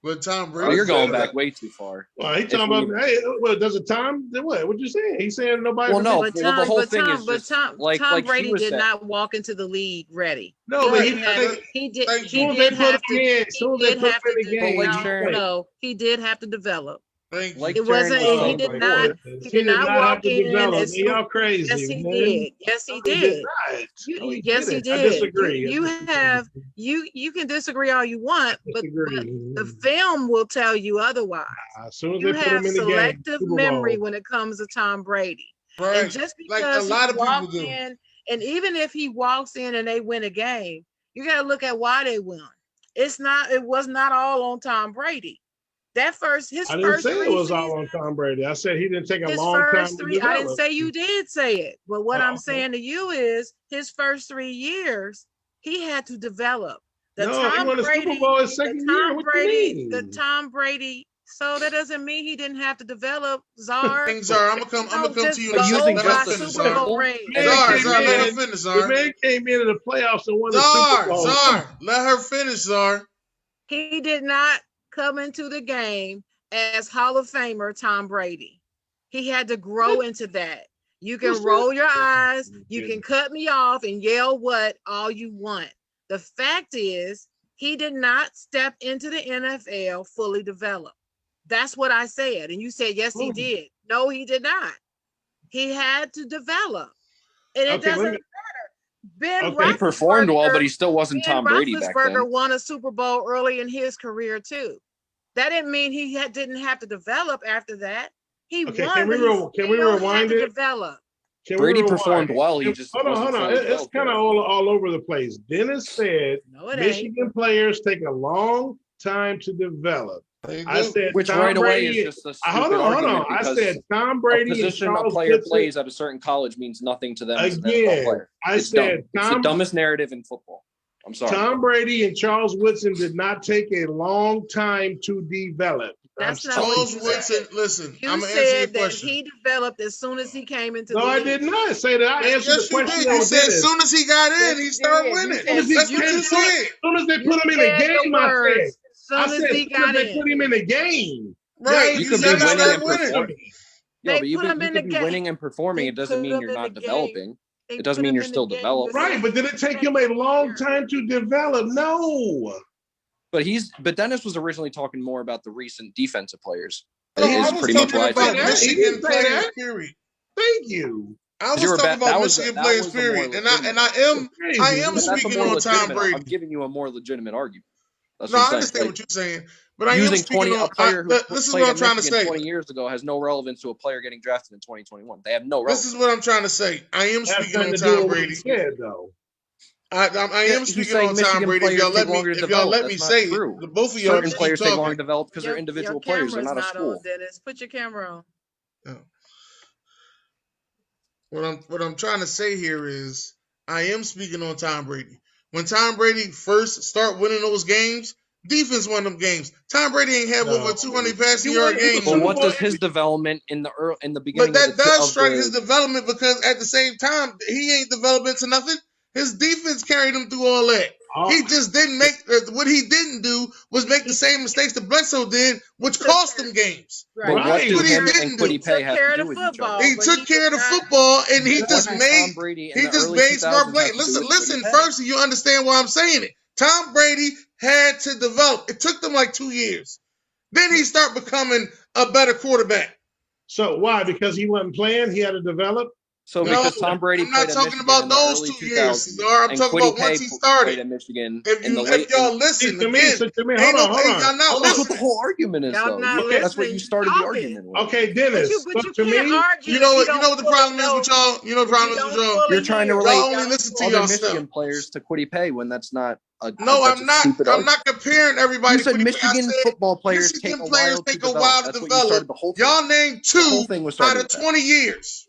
But Tom Brady. Oh, you're going back way too far. Well, he talking about, hey, well, does it Tom? What you saying? He's saying nobody. Well, no. But Well, the whole thing is just Tom like Brady she was did saying. not walk into the league ready. No, but he Right. did. He did. Thank He you. did have to. But He did have to develop. Thank you. Like It wasn't. Sharon He was did saying not. before, He did not walk in. As y'all crazy. Yes, he man. did. Yes, he No, did. not. No, Yes, he didn't. I did. disagree. You can disagree all you want, but the film will tell you otherwise. As soon as You they put him have in the game, selective Super Bowl. memory when it comes to Tom Brady. Right. And just Like a because lot he of people walked do. in, and even if he walks in and they win a game, you got to look at why they won. It was not all on Tom Brady. I didn't say it was all on Tom Brady. I said he didn't take a long time to develop. I didn't say you did say it, but what I'm okay. saying to you is his first 3 years, he had to develop. He won a Super Bowl his second year. What you mean? The Tom Brady. So that doesn't mean he didn't have to develop. Czar. Thanks, Czar. I'm gonna come to you. But using Let just her the finish, Super Czar. Bowl. Czar, let her finish, The Czar. man came into the playoffs and won the Super Bowl. Czar, let her finish, Czar. He did not come into the game as Hall of Famer Tom Brady. He had to grow into that. You can roll your eyes, you can cut me off and yell what all you want. The fact is, he did not step into the NFL fully developed. That's what I said. And you said, yes, he did. No, he did not. He had to develop. And it doesn't matter. He performed well, but he still wasn't Tom Brady back then. Roethlisberger won a Super Bowl early in his career too. That didn't mean he didn't have to develop after that. He won. Can we rewind it? Develop. Brady performed well. He just hold on. It's kind of all over the place. Dennis said Michigan players take a long time to develop. I said which Tom right Brady, away is just a stupid hold argument. on. I said Tom Brady. A position a player plays at a certain college means nothing to them as an NFL player. It's the dumbest narrative in football. I'm sorry. Tom Brady and Charles Woodson did not take a long time to develop. That's not Charles Woodson. Listen, you I'm gonna answer your said that question. he developed as soon as he came into the league. I did not say that. I answered the question. You said as soon as he got in, he started winning. That's what you said. As soon as they put him in the game, I said he got they put him in the game. Right. You could be winning and performing. Yeah, but you could be winning and performing. It doesn't mean you're not developing. It doesn't mean you're still developing. Right, but did it take him a long time to develop? No. But Dennis was originally talking more about the recent defensive players. I was pretty much talking what I about said. Michigan players, period. Thank you. I was talking about Michigan players, period. And I am speaking on Tom Brady. I'm giving you a more legitimate argument. That's no, what I'm I understand what you're saying. But I am using speaking on a player who this is what I'm trying to say. 20 years ago has no relevance to a player getting drafted in 2021. They have no relevance. This is what I'm trying to say. I am speaking on Tom Brady. I am speaking on Tom Brady. If y'all let me say it, the both of y'all certain players take long to develop because they're individual players. They're not a school. On, Dennis. Put your camera on. What I'm trying to say here is I am speaking on Tom Brady. When Tom Brady first start winning those games, defense won them games. Tom Brady ain't have over 200 passing yard games. Well, what does his development in the beginning? But that of the, does of strike the, his development because at the same time he ain't developing to nothing. His defense carried him through all that. He just didn't make what he didn't do was make the same mistakes that Bledsoe did, which cost him games. But what That's do what he him didn't and do. Kwity Paye have to do with each other? He took care of the football, and he What just did made Tom Brady in he the just early made 2000s smart have plays. to do Listen, with listen Kwity Paye? first, so you understand why I'm saying it. Tom Brady had to develop. It took them like 2 years. Then he started becoming a better quarterback. So why? Because he wasn't playing. He had to develop. So No, because Tom Brady I'm not played at talking Michigan about in the those early 2 years, 2000s, Cesar. I'm and talking Kwity about once Paye he played started. at Michigan If in the you late. if y'all listen To me, again, so to me, ain't hold on. y'all not That's what listening. the whole argument is, Y'all though. not Okay. That's what you started the argument with. Okay, Dennis. But you to can't me, argue. You know if what? You don't know what the fully problem is know- with y'all. You know the if problem you is with don't y'all. fully You're trying to hear, relate Y'all only don't listen to other y'all stuff. Michigan players to Kwity Paye when that's not a No, that's I'm a not. stupid I'm argument. not comparing everybody. You to said Kwity Paye. I Michigan said football players Michigan take a players while to take a develop. while to That's what you develop. started the whole thing. Y'all named The whole 2 thing was out started of with that. 20 years.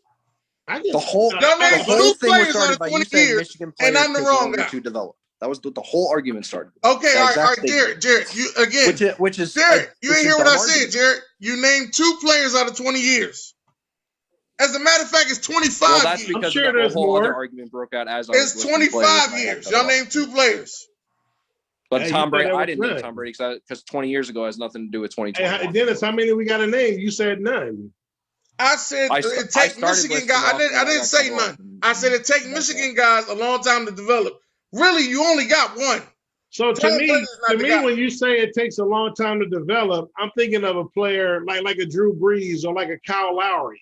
I The just whole Y'all the named whole 2 thing was players out started of by 20 you saying years, Michigan and players I'm the take wrong longer guy. to develop. That was the whole argument started. Okay, That all exact right, statement. Jared, you again. Which is Jared, you it's ain't a hear what dumb I said, argument. Jared. You named 2 players out of 20 years. As a matter of fact, it's 25 Well, that's years. because sure of that there's whole other more. argument broke out as I was It's listing players. 25 And I got years. cut Y'all off. named 2 players. But Hey, Tom you said Brady, that I was didn't name none. Tom Brady because 20 years ago has nothing to do with Hey, 2021. Dennis, how many we got a name? You said none. I said I it I take started Michigan listing guys. off and I then I didn't got say cut off. none. I said it take That's Michigan guys a long time to develop. Really, you only got one. So to Tom me, Brady's not the guy. when you say it takes a long time to develop, I'm thinking of a player like a Drew Brees or like a Kyle Lowry,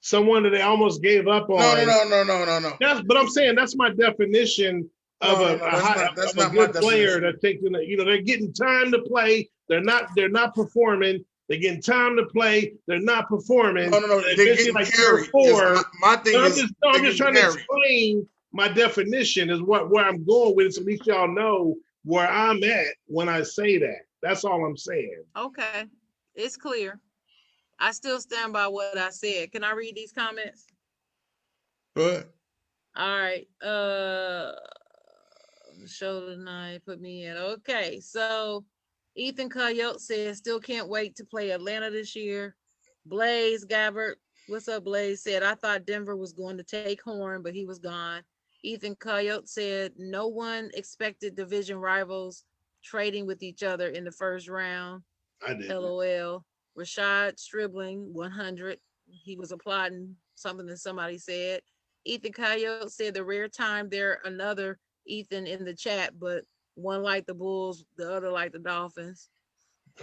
someone that they almost gave up on. No. But I'm saying that's my definition of No, that's a not my good player definition. that takes, they're getting time to play. They're not performing. They're getting time to play. They're not performing. No. They're Eventually, getting like carried. 3 or 4. My thing is, I'm just trying to explain my definition is where I'm going with it, so at least y'all know where I'm at when I say that. That's all I'm saying. Okay, it's clear. I still stand by what I said. Can I read these comments? Good. All right. Show tonight. Put me in. Okay. So Ethan Coyote says still can't wait to play Atlanta this year. Blaze Gabbert, what's up, Blaze? Said I thought Denver was going to take Horn, but he was gone. Ethan Coyote said no one expected division rivals trading with each other in the first round. I did. LOL. Rashad Stribling, 100. He was applauding something that somebody said. Ethan Coyote said the rare time there another Ethan in the chat, but one like the Bulls, the other like the Dolphins.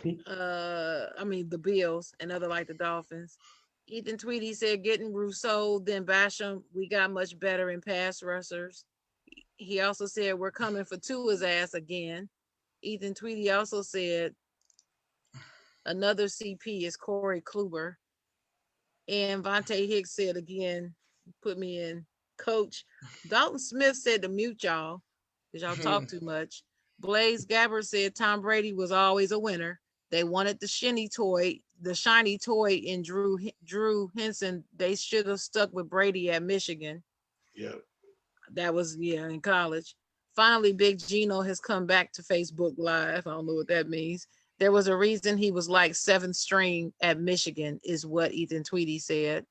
The Bills, and other like the Dolphins. Ethan Tweedy said getting Rousseau, then Basham. We got much better in pass rushers. He also said we're coming for Tua's ass again. Ethan Tweedy also said another CP is Corey Kluber. And Vontae Hicks said again, put me in. Coach Dalton Smith said to mute y'all because y'all talk too much. Blaze Gabbert said Tom Brady was always a winner. They wanted the shiny toy in Drew Henson. They should have stuck with Brady at Michigan. Yeah. That was in college. Finally, Big Gino has come back to Facebook Live. I don't know what that means. There was a reason he was like 7th string at Michigan, is what Ethan Tweedy said.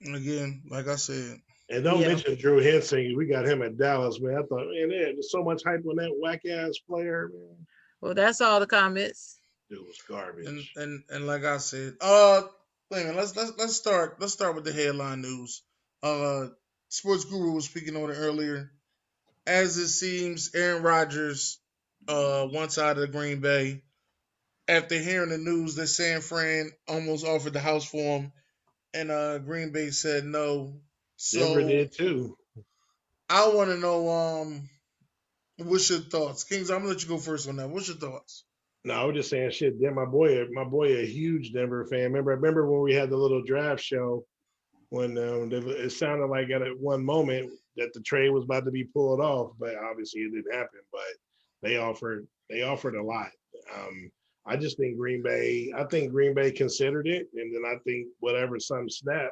Again, like I said. And don't mention Drew Henson. We got him at Dallas, man. I thought, man, there's so much hype on that whack ass player, man. Well, that's all the comments. It was garbage. And like I said, wait a minute, let's start with the headline news. Sports Guru was speaking on it earlier. As it seems, Aaron Rodgers wants out of Green Bay. After hearing the news that San Fran almost offered the house for him, and Green Bay said no. So Denver did too. I want to know, what's your thoughts, Kings? I'm gonna let you go first on that. What's your thoughts? No, I was just saying shit. Then my boy, a huge Denver fan. Remember when we had the little draft show when it sounded like at one moment that the trade was about to be pulled off, but obviously it didn't happen. But they offered a lot. I just think Green Bay considered it, and then I think whatever some snap,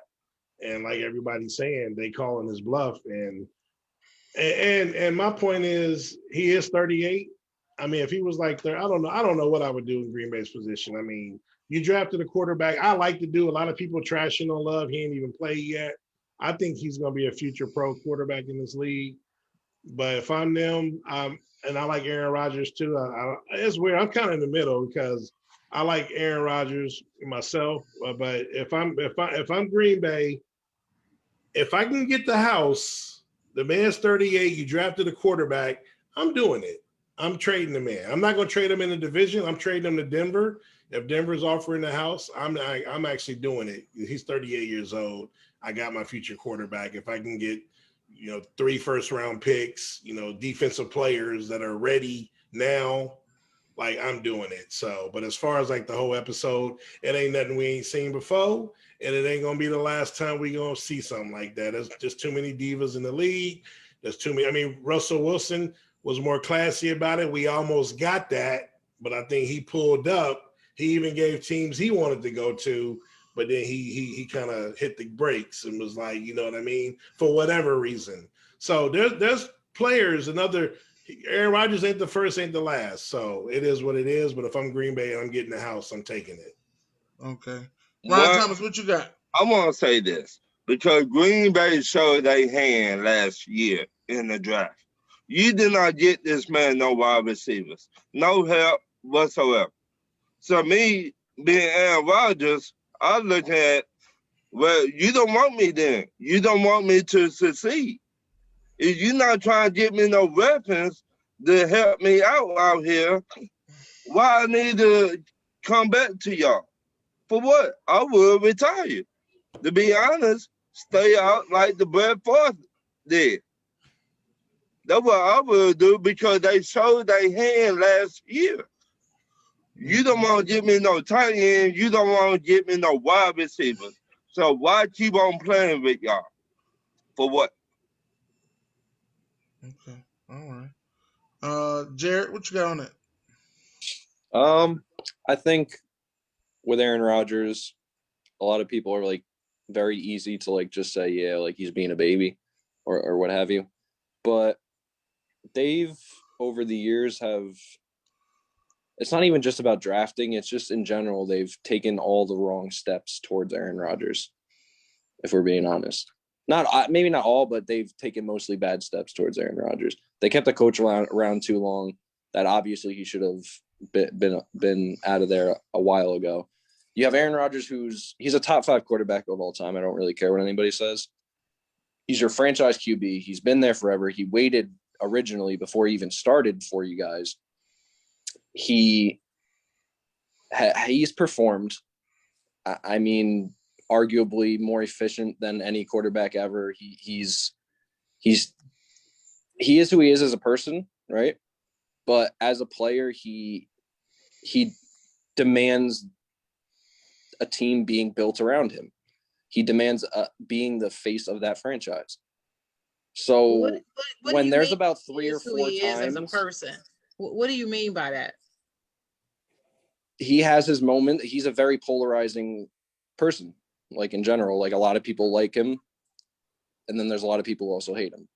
and like everybody's saying, they calling his bluff, and And my point is, he is 38. I mean, if he was like there, I don't know what I would do in Green Bay's position. I mean, you drafted a quarterback. I like to do a lot of people trashing on Love. He ain't even played yet. I think he's going to be a future pro quarterback in this league. But if I'm them, and I like Aaron Rodgers too. It's weird. I'm kind of in the middle because I like Aaron Rodgers myself. But if I'm Green Bay, if I can get the house, the man's 38. You drafted a quarterback. I'm doing it. I'm trading the man. I'm not going to trade him in the division. I'm trading him to Denver. If Denver's offering the house, I'm actually doing it. He's 38 years old. I got my future quarterback. If I can get 3 first-round picks, defensive players that are ready now, like, I'm doing it. So, but as far as like the whole episode, it ain't nothing we ain't seen before, and it ain't gonna be the last time we gonna see something like that. There's just too many divas in the league. There's too many. I mean, Russell Wilson was more classy about it. We almost got that, but I think he pulled up. He even gave teams he wanted to go to, but then he kind of hit the brakes and was like, you know what I mean, for whatever reason. So there's players. Aaron Rodgers ain't the first, ain't the last. So it is what it is. But if I'm Green Bay and I'm getting the house, I'm taking it. Okay. Ryan Thomas, what you got? I want to say this because Green Bay showed their hand last year in the draft. You did not get this man no wide receivers, no help whatsoever. So me being Aaron Rodgers, I look at, well, you don't want me then. You don't want me to succeed. If you're not trying to get me no weapons to help me out here, why I need to come back to y'all? For what? I will retire. To be honest, stay out like the Brett Favre did. That's what I will do because they showed their hand last year. You don't want to give me no tight end. You don't want to give me no wide receivers. So why keep on playing with y'all? For what? Okay. All right. Jared, what you got on it? I think with Aaron Rodgers, a lot of people are like very easy to like just say, yeah, like he's being a baby or what have you. But they've over the years it's not even just about drafting, it's just in general, they've taken all the wrong steps towards Aaron Rodgers, if we're being honest. Maybe not all, but they've taken mostly bad steps towards Aaron Rodgers. They kept the coach around too long. That obviously he should have been out of there a while ago. You have Aaron Rodgers, he's a top 5 quarterback of all time. I don't really care what anybody says. He's your franchise QB. He's been there forever. He waited originally before he even started for you guys. He's performed. I mean, arguably more efficient than any quarterback ever. He is who he is as a person, right? But as a player, he demands a team being built around him. He demands being the face of that franchise. So what when there's about 3 or 4 he times is as a person, what do you mean by that? He has his moment. He's a very polarizing person, like in general. Like a lot of people like him, and then there's a lot of people who also hate him.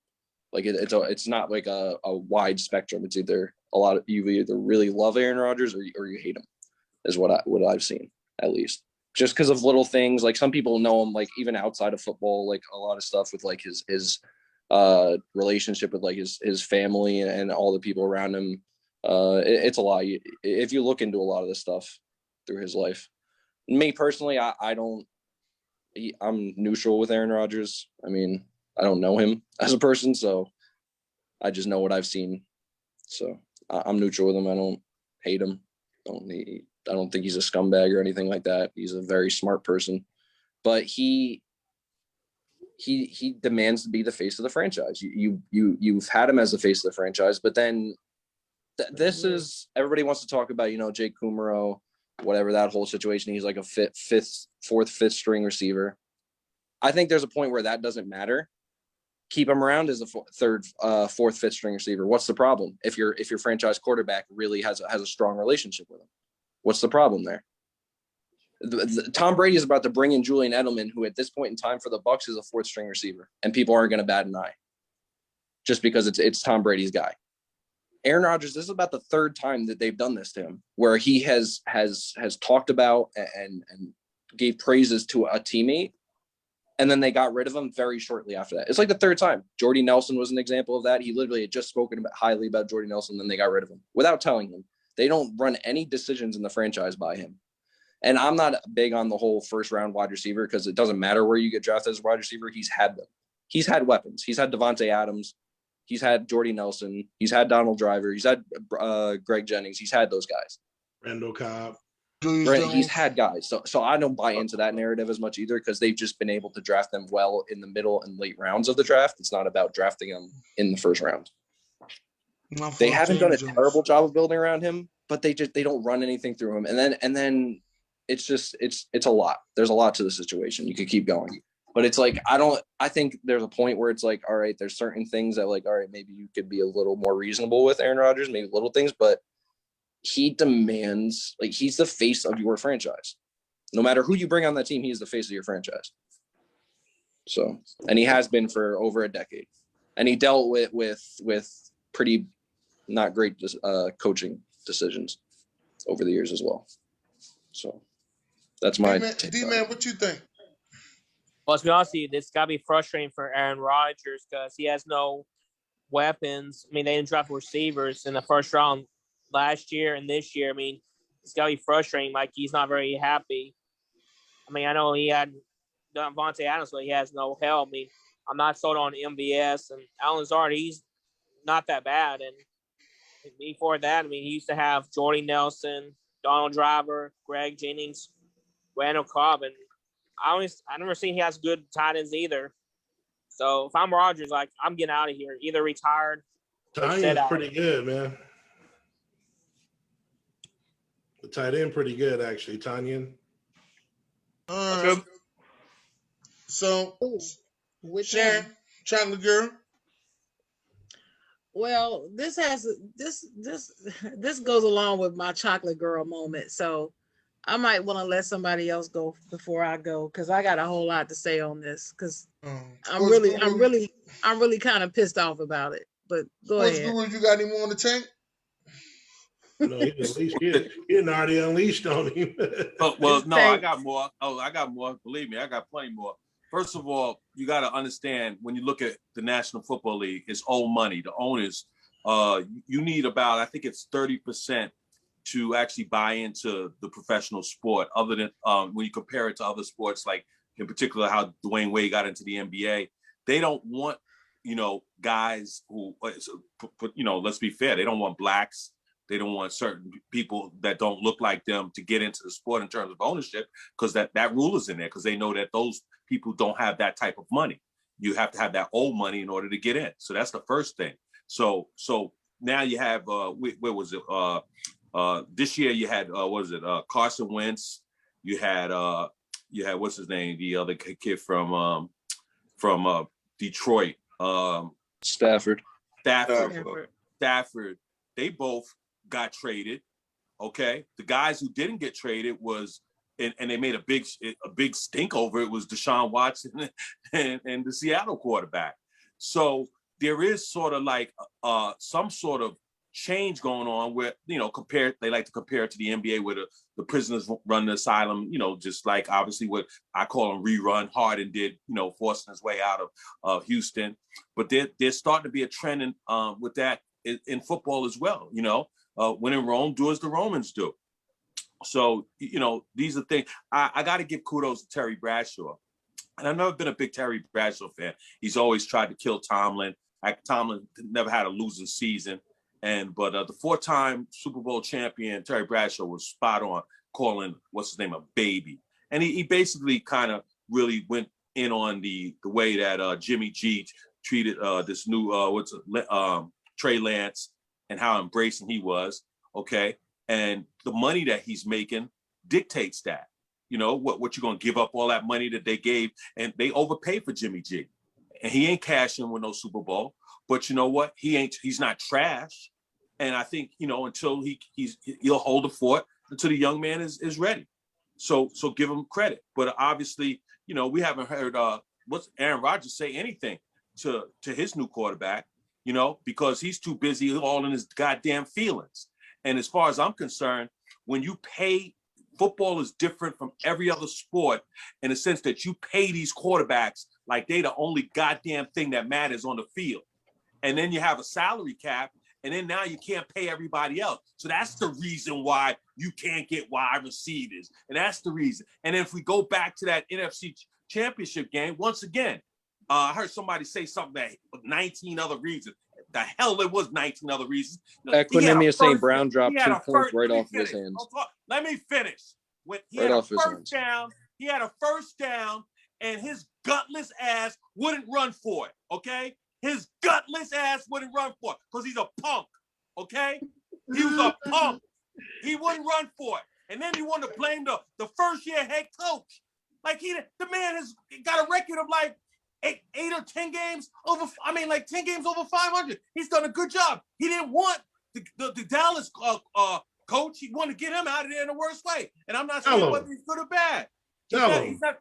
Like it's not like a wide spectrum. It's either you either really love Aaron Rodgers or you hate him, is what I've seen, at least. Just because of little things, like some people know him, like even outside of football, like a lot of stuff with like his relationship with like his family and all the people around him. It's a lot. If you look into a lot of this stuff through his life, me personally, I'm neutral with Aaron Rodgers. I mean, I don't know him as a person, so I just know what I've seen. So I'm neutral with him. I don't hate him. I don't think he's a scumbag or anything like that. He's a very smart person, but he demands to be the face of the franchise. You've had him as the face of the franchise, but then this is, everybody wants to talk about, Jake Kumaro, whatever, that whole situation. He's like a fourth, fifth string receiver. I think there's a point where that doesn't matter. Keep him around as a fourth, fifth string receiver. What's the problem? If your franchise quarterback really has a strong relationship with him, what's the problem there? Tom Brady is about to bring in Julian Edelman, who at this point in time for the Bucs is a fourth string receiver, and people aren't going to bat an eye. just because it's Tom Brady's guy. Aaron Rodgers, this is about the third time that they've done this to him, where he has talked about and gave praises to a teammate, and then they got rid of him very shortly after that. It's like the third time. Jordy Nelson was an example of that. He literally had just spoken highly about Jordy Nelson, then they got rid of him without telling him. They don't run any decisions in the franchise by him. And I'm not big on the whole first round wide receiver because it doesn't matter where you get drafted as a wide receiver. He's had them. He's had weapons. He's had Devontae Adams. He's had Jordy Nelson. He's had Donald Driver. He's had Greg Jennings. He's had those guys. Randall Cobb. Right, he's had guys. So I don't buy into that narrative as much either because they've just been able to draft them well in the middle and late rounds of the draft. It's not about drafting them in the first round. They haven't done a terrible job of building around him, but they don't run anything through him. And then it's a lot. There's a lot to the situation. You could keep going. But it's like, I think there's a point where it's like, all right, there's certain things that like, all right, maybe you could be a little more reasonable with Aaron Rodgers, maybe little things, but he demands, like, he's the face of your franchise. No matter who you bring on that team, he is the face of your franchise. So, and he has been for over a decade. And he dealt with pretty not great coaching decisions over the years as well. So that's my take. D-Man, what you think? Well, to be honest with you, this got to be frustrating for Aaron Rodgers because he has no weapons. I mean, they didn't draft receivers in the first round last year and this year. I mean, it's got to be frustrating. Like, he's not very happy. I mean, I know he had Devontae Adams, but he has no help. I mean, I'm not sold on MVS. And Alan Lazard, he's not that bad. And before that, I mean, he used to have Jordy Nelson, Donald Driver, Greg Jennings, Randall Cobb, and I never seen he has good tight ends either. So if I'm Rodgers, like, I'm getting out of here, either retired or set Tanyan's out. pretty good, man. The tight end pretty good, actually. Tanyan. So, Which Sharon, one? chocolate girl. Well, this goes along with my chocolate girl moment. So I might want to let somebody else go before I go because I got a whole lot to say on this because I'm really kind of pissed off about it. But go ahead. Guru, you got any more in the tank? No, he didn't already unleashed on him. Oh, well, no, I got more. Oh, I got more. Believe me, I got plenty more. First of all, you got to understand when you look at the National Football League, it's old money. The owners, you need about, I think it's 30% to actually buy into the professional sport. Other than when you compare it to other sports, like in particular how Dwayne Wade got into the NBA, they don't want, guys who, let's be fair, they don't want blacks. They don't want certain people that don't look like them to get into the sport in terms of ownership because that rule is in there because they know that those people don't have that type of money. You have to have that old money in order to get in. So that's the first thing. So now you have, where was it? This year you had, Carson Wentz. You had, what's his name? The other kid from Detroit. Stafford. They both got traded. Okay. The guys who didn't get traded was, and they made a big stink over it, was Deshaun Watson and the Seattle quarterback. So there is sort of like some sort of change going on where, they like to compare it to the NBA where the prisoners run the asylum, just like obviously what I call them rerun Harden did, forcing his way out of Houston. But there's starting to be a trend with that in football as well. When in Rome, do as the Romans do. So, these are things. I got to give kudos to Terry Bradshaw. And I've never been a big Terry Bradshaw fan. He's always tried to kill Tomlin. Tomlin never had a losing season. But the 4-time Super Bowl champion, Terry Bradshaw, was spot on calling, what's his name, a baby. And he basically kind of really went in on the way that Jimmy G treated this new, Trey Lance and how embracing he was. Okay. And the money that he's making dictates that, what you're going to give up all that money that they gave, and they overpaid for Jimmy G, and he ain't cashing with no Super Bowl. But you know what? He's not trash. And I think, until he'll hold the fort until the young man is ready. So give him credit. But obviously, we haven't heard what's Aaron Rodgers say anything to his new quarterback. you know, because he's too busy all in his goddamn feelings. And as far as I'm concerned, when you pay, football is different from every other sport in the sense that you pay these quarterbacks like they the only goddamn thing that matters on the field. And then you have a salary cap, and then now you can't pay everybody else. So that's the reason why you can't get wide receivers. And that's the reason. And then if we go back to that NFC championship game, once again, I heard somebody say something that 19 other reasons. The hell it was 19 other reasons. Equinemius St. Brown dropped 2 points right off of his hands. Let me finish. When he right had off a first down, he had a first down, and his gutless ass wouldn't run for it, okay? His gutless ass wouldn't run for it because he's a punk, okay? He was a punk. He wouldn't run for it. And then he wanted to blame the first-year head coach. Like, the man has got a record of like eight or 10 games over, 10 games over 500. He's done a good job. He didn't want the Dallas coach. He wanted to get him out of there in the worst way. And I'm not saying whether he's good or bad.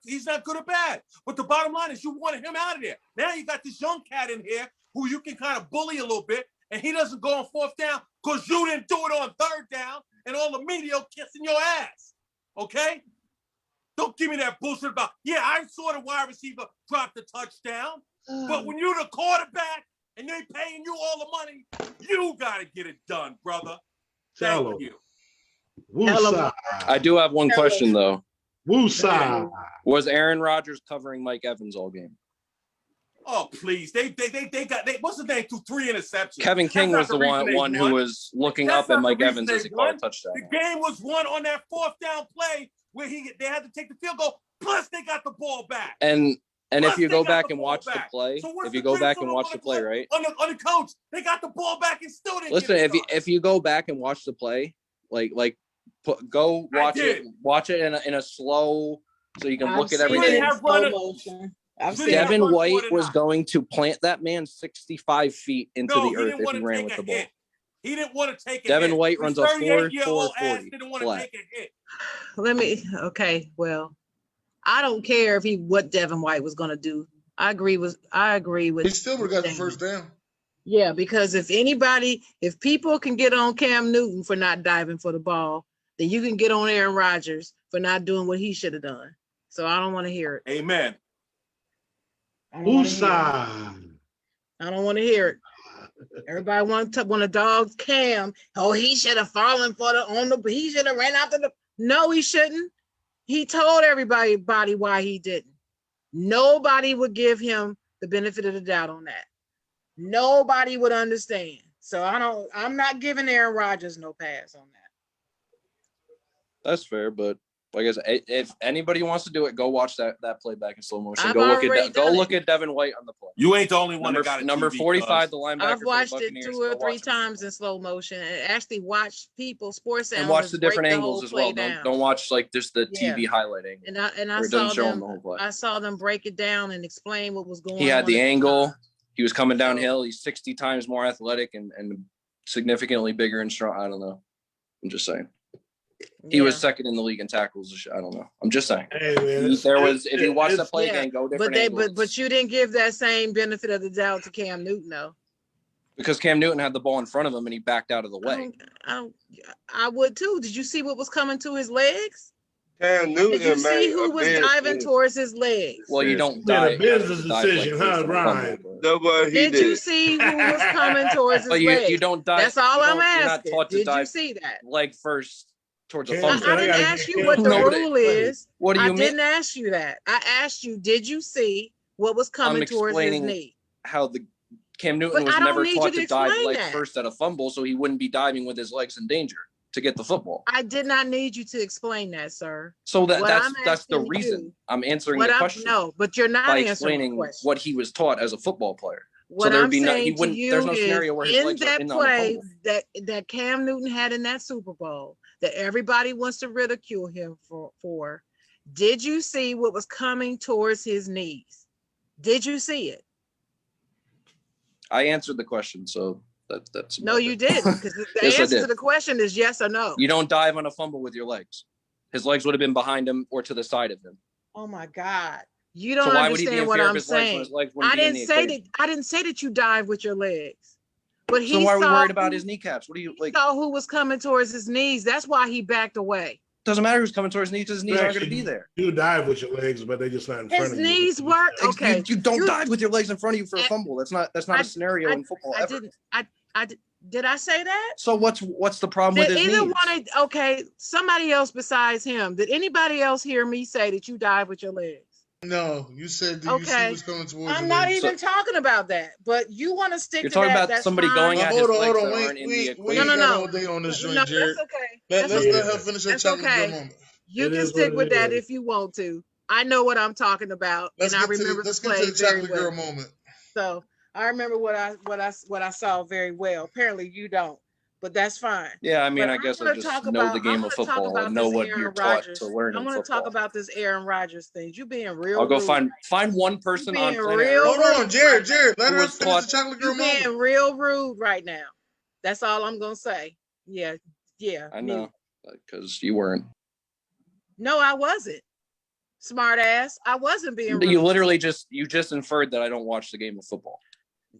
He's not good or bad. But the bottom line is you wanted him out of there. Now you got this young cat in here who you can kind of bully a little bit, and he doesn't go on 4th down because you didn't do it on 3rd down, and all the media kissing your ass. Okay? Don't give me that bullshit about, I saw the wide receiver drop the touchdown. But when you're the quarterback and they paying you all the money, you got to get it done, brother. Thank you. Woosah. I do have one question, though. Woosah. Was Aaron Rodgers covering Mike Evans all game? Oh, please. They got, what's the name? Threw 3 interceptions. Kevin King was the one who was looking up at Mike Evans as he caught a touchdown. The game was won on that 4th down play where they had to take the field goal. Plus, they got the ball back. And if you go back and watch the play, right? On the coach, they got the ball back and still didn't. Listen, if you go back and watch the play, watch it in a slow, so you can look at everything. Devin White was going to plant that man 65 feet into the earth if he ran with the ball. He didn't want to take it. Devin White runs a 4.40 didn't want to take a hit. Okay, well, I don't care what Devin White was going to do. I agree with. He still would have got the first down. Yeah, because if people can get on Cam Newton for not diving for the ball, then you can get on Aaron Rodgers for not doing what he should have done. So I don't want to hear it. Amen. I don't want to hear it. Everybody want to dog Cam. Oh, he should have fallen he should have ran after the. No, he shouldn't. He told everybody why he didn't. Nobody would give him the benefit of the doubt on that. Nobody would understand. So I'm not giving Aaron Rodgers no pass on that. That's fair, but like I said, if anybody wants to do it, go watch that play back in slow motion. Go look at Devin White on the play. You ain't the only one that got it. Number 45, the linebacker. I've watched it 2 or 3 times in slow motion and actually watched sports and watch the different angles as well. Don't watch just the TV highlighting. I saw them break it down and explain what was going on. He had the angle. He was coming downhill. He's 60 times more athletic and significantly bigger and strong. I don't know. I'm just saying. He was 2nd in the league in tackles. I don't know. I'm just saying. Hey, man, if you watch the play again, go different angles. But you didn't give that same benefit of the doubt to Cam Newton, though. Because Cam Newton had the ball in front of him and he backed out of the way. I would too. Did you see what was coming to his legs? Cam Newton, did you see who was diving towards his legs? Well, you don't dive. A business decision, huh, Ryan? Did you see who was coming towards his legs? You don't dive. That's all I'm asking. You're not taught to dive you see that? Leg first towards a fumble. I didn't ask you what the rule is. What do you mean? I didn't ask you that. I asked you, did you see what was coming towards his knee? How the Cam Newton was never taught to dive leg first at a fumble, so he wouldn't be diving with his legs in danger to get the football. I did not need you to explain that, sir. So that's the reason I'm answering the question. No, but you're not explaining what he was taught as a football player. What I'm saying to you there's no scenario where his legs are in that play that Cam Newton had in that Super Bowl that everybody wants to ridicule him for. Did you see what was coming towards his knees? Did you see it? I answered the question, so that's no, you didn't, because the answer to the question is yes or no. You don't dive on a fumble with your legs. His legs would have been behind him or to the side of him. Oh my God. You don't So why would he be understand in what fear of I'm his legs when saying. his legs wouldn't be in the equation? I didn't say that you dive with your legs. But So he why are we saw worried about his kneecaps? What do you like? saw who was coming towards his knees. That's why he backed away. Doesn't matter who's coming towards his knees. His knees aren't going to Actually, be there. You dive with your legs, but they're just not in front His of you. knees were okay. You don't dive with your legs in front of you for a I- fumble. That's not a scenario in football ever. Did I say that? So what's the problem with Did his either knees? one of okay, somebody else besides him, did anybody else hear me say that you dive with your legs? No, you said do you see Okay. what's coming towards I'm your not legs? even talking about that, but you want to stick You're to talking that. about That's somebody fine. going But at his hold legs on. that aren't in the We equation. ain't got all day on this joint, No, Jared. that's okay. Let's okay. let her finish her That's chocolate girl okay. moment. You It can is stick what with it that is. if you want to. I know what I'm talking about, Let's and I get to remember the play very chocolate well. girl moment. So I remember what I saw very well. Apparently you don't, but that's fine. Yeah, I mean, But I guess I just know the game of football and know what you're taught to learn I'm in gonna talk football. about this Aaron Rodgers thing. You being real I'll go rude. find one person on being planet real Earth. Hold on, Jared. Let Who her was finish the taught- chocolate girl You moment. being real rude right now. That's all I'm gonna say. Yeah. I know, because you weren't. No, I wasn't. Smart ass. I wasn't being rude. You literally just inferred that I don't watch the game of football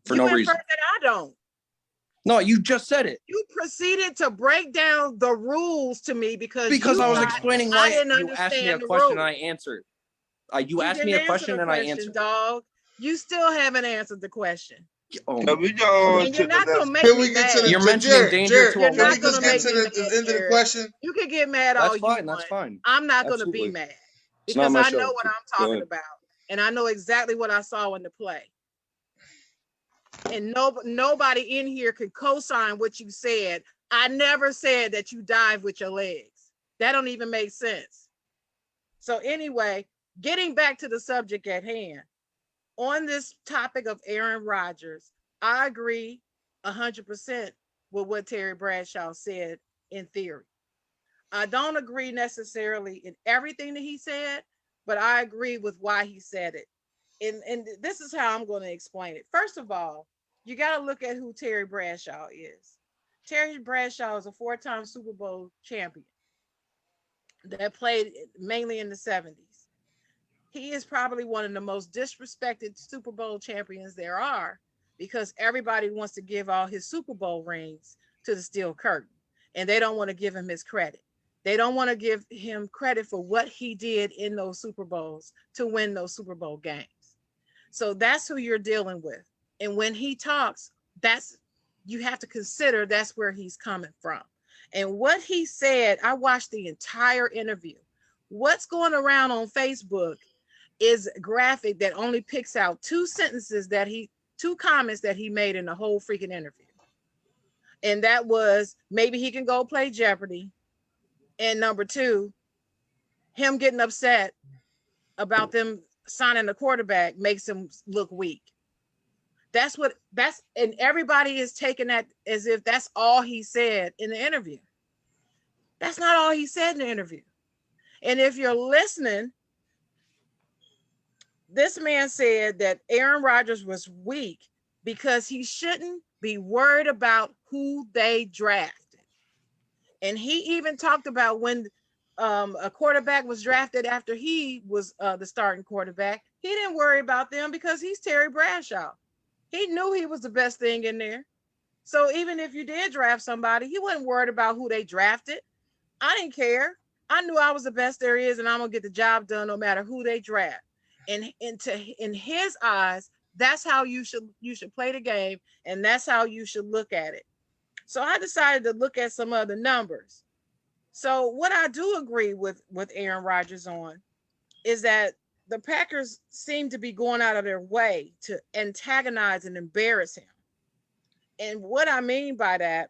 for no inferred reason. that I don't. No, you just said it. You proceeded to break down the rules to me because I was explaining why I didn't you asked me a understand the question rules. and I answered. You asked didn't me a answer question the and I question, answered. dog. You still haven't answered the question. Oh, Can we go on And to you're the not gonna next? make Can me we get mad. to the You're mentioning danger Jared, to a You're can woman. we not gonna just get make to me mad, the end of the Jared. question? You can get mad all That's you fine. want. That's fine. I'm not gonna Absolutely. be mad It's not because my I show. know what I'm Go talking ahead. about, and I know exactly what I saw in the play. And nobody in here can co-sign what you said. I never said that you dive with your legs. That don't even make sense. So anyway, getting back to the subject at hand, on this topic of Aaron Rodgers, I agree 100% with what Terry Bradshaw said in theory. I don't agree necessarily in everything that he said, but I agree with why he said it. And this is how I'm going to explain it. First of all, you got to look at who Terry Bradshaw is. Terry Bradshaw is a 4-time Super Bowl champion that played mainly in the 70s. He is probably one of the most disrespected Super Bowl champions there are because everybody wants to give all his Super Bowl rings to the Steel Curtain, and they don't want to give him his credit. They don't want to give him credit for what he did in those Super Bowls to win those Super Bowl games. So that's who you're dealing with. And when he talks, you have to consider that's where he's coming from. And what he said, I watched the entire interview. What's going around on Facebook is a graphic that only picks out two comments that he made in the whole freaking interview. And that was maybe he can go play Jeopardy. And number two, him getting upset about them signing the quarterback makes him look weak. And everybody is taking that as if that's all he said in the interview. That's not all he said in the interview. And if you're listening, this man said that Aaron Rodgers was weak because he shouldn't be worried about who they drafted. And he even talked about when a quarterback was drafted after he was the starting quarterback, he didn't worry about them because he's Terry Bradshaw. He knew he was the best thing in there. So even if you did draft somebody, he wasn't worried about who they drafted. I didn't care. I knew I was the best there is, and I'm gonna get the job done no matter who they draft. And in his eyes, that's how you should play the game, and that's how you should look at it. So I decided to look at some other numbers. So what I do agree with Aaron Rodgers on is that the Packers seem to be going out of their way to antagonize and embarrass him. And what I mean by that,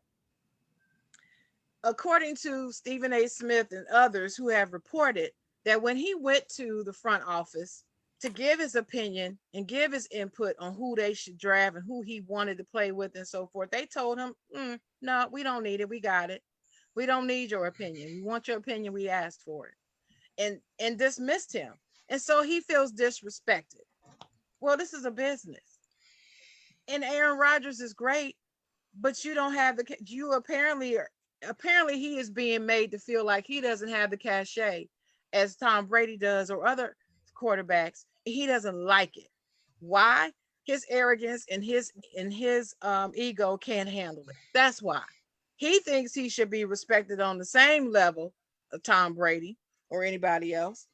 according to Stephen A. Smith and others who have reported that when he went to the front office to give his opinion and give his input on who they should draft and who he wanted to play with and so forth, they told him, no, we don't need it. We got it. We don't need your opinion. We want your opinion. We asked for it. And dismissed him. And so he feels disrespected. Well, this is a business. And Aaron Rodgers is great, but you don't have apparently he is being made to feel like he doesn't have the cachet as Tom Brady does or other quarterbacks He doesn't like it. Why? His arrogance and his ego can't handle it. That's why. He thinks he should be respected on the same level of Tom Brady or anybody else.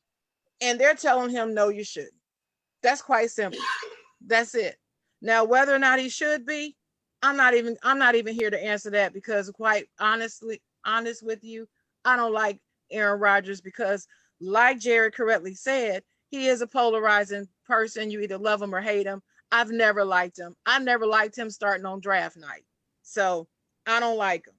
And they're telling him, no, you shouldn't. That's quite simple. That's it. Now, whether or not he should be, I'm not even here to answer that, because quite honest with you, I don't like Aaron Rodgers because, like Jared correctly said, he is a polarizing person. You either love him or hate him. I've never liked him. I never liked him starting on draft night. So I don't like him.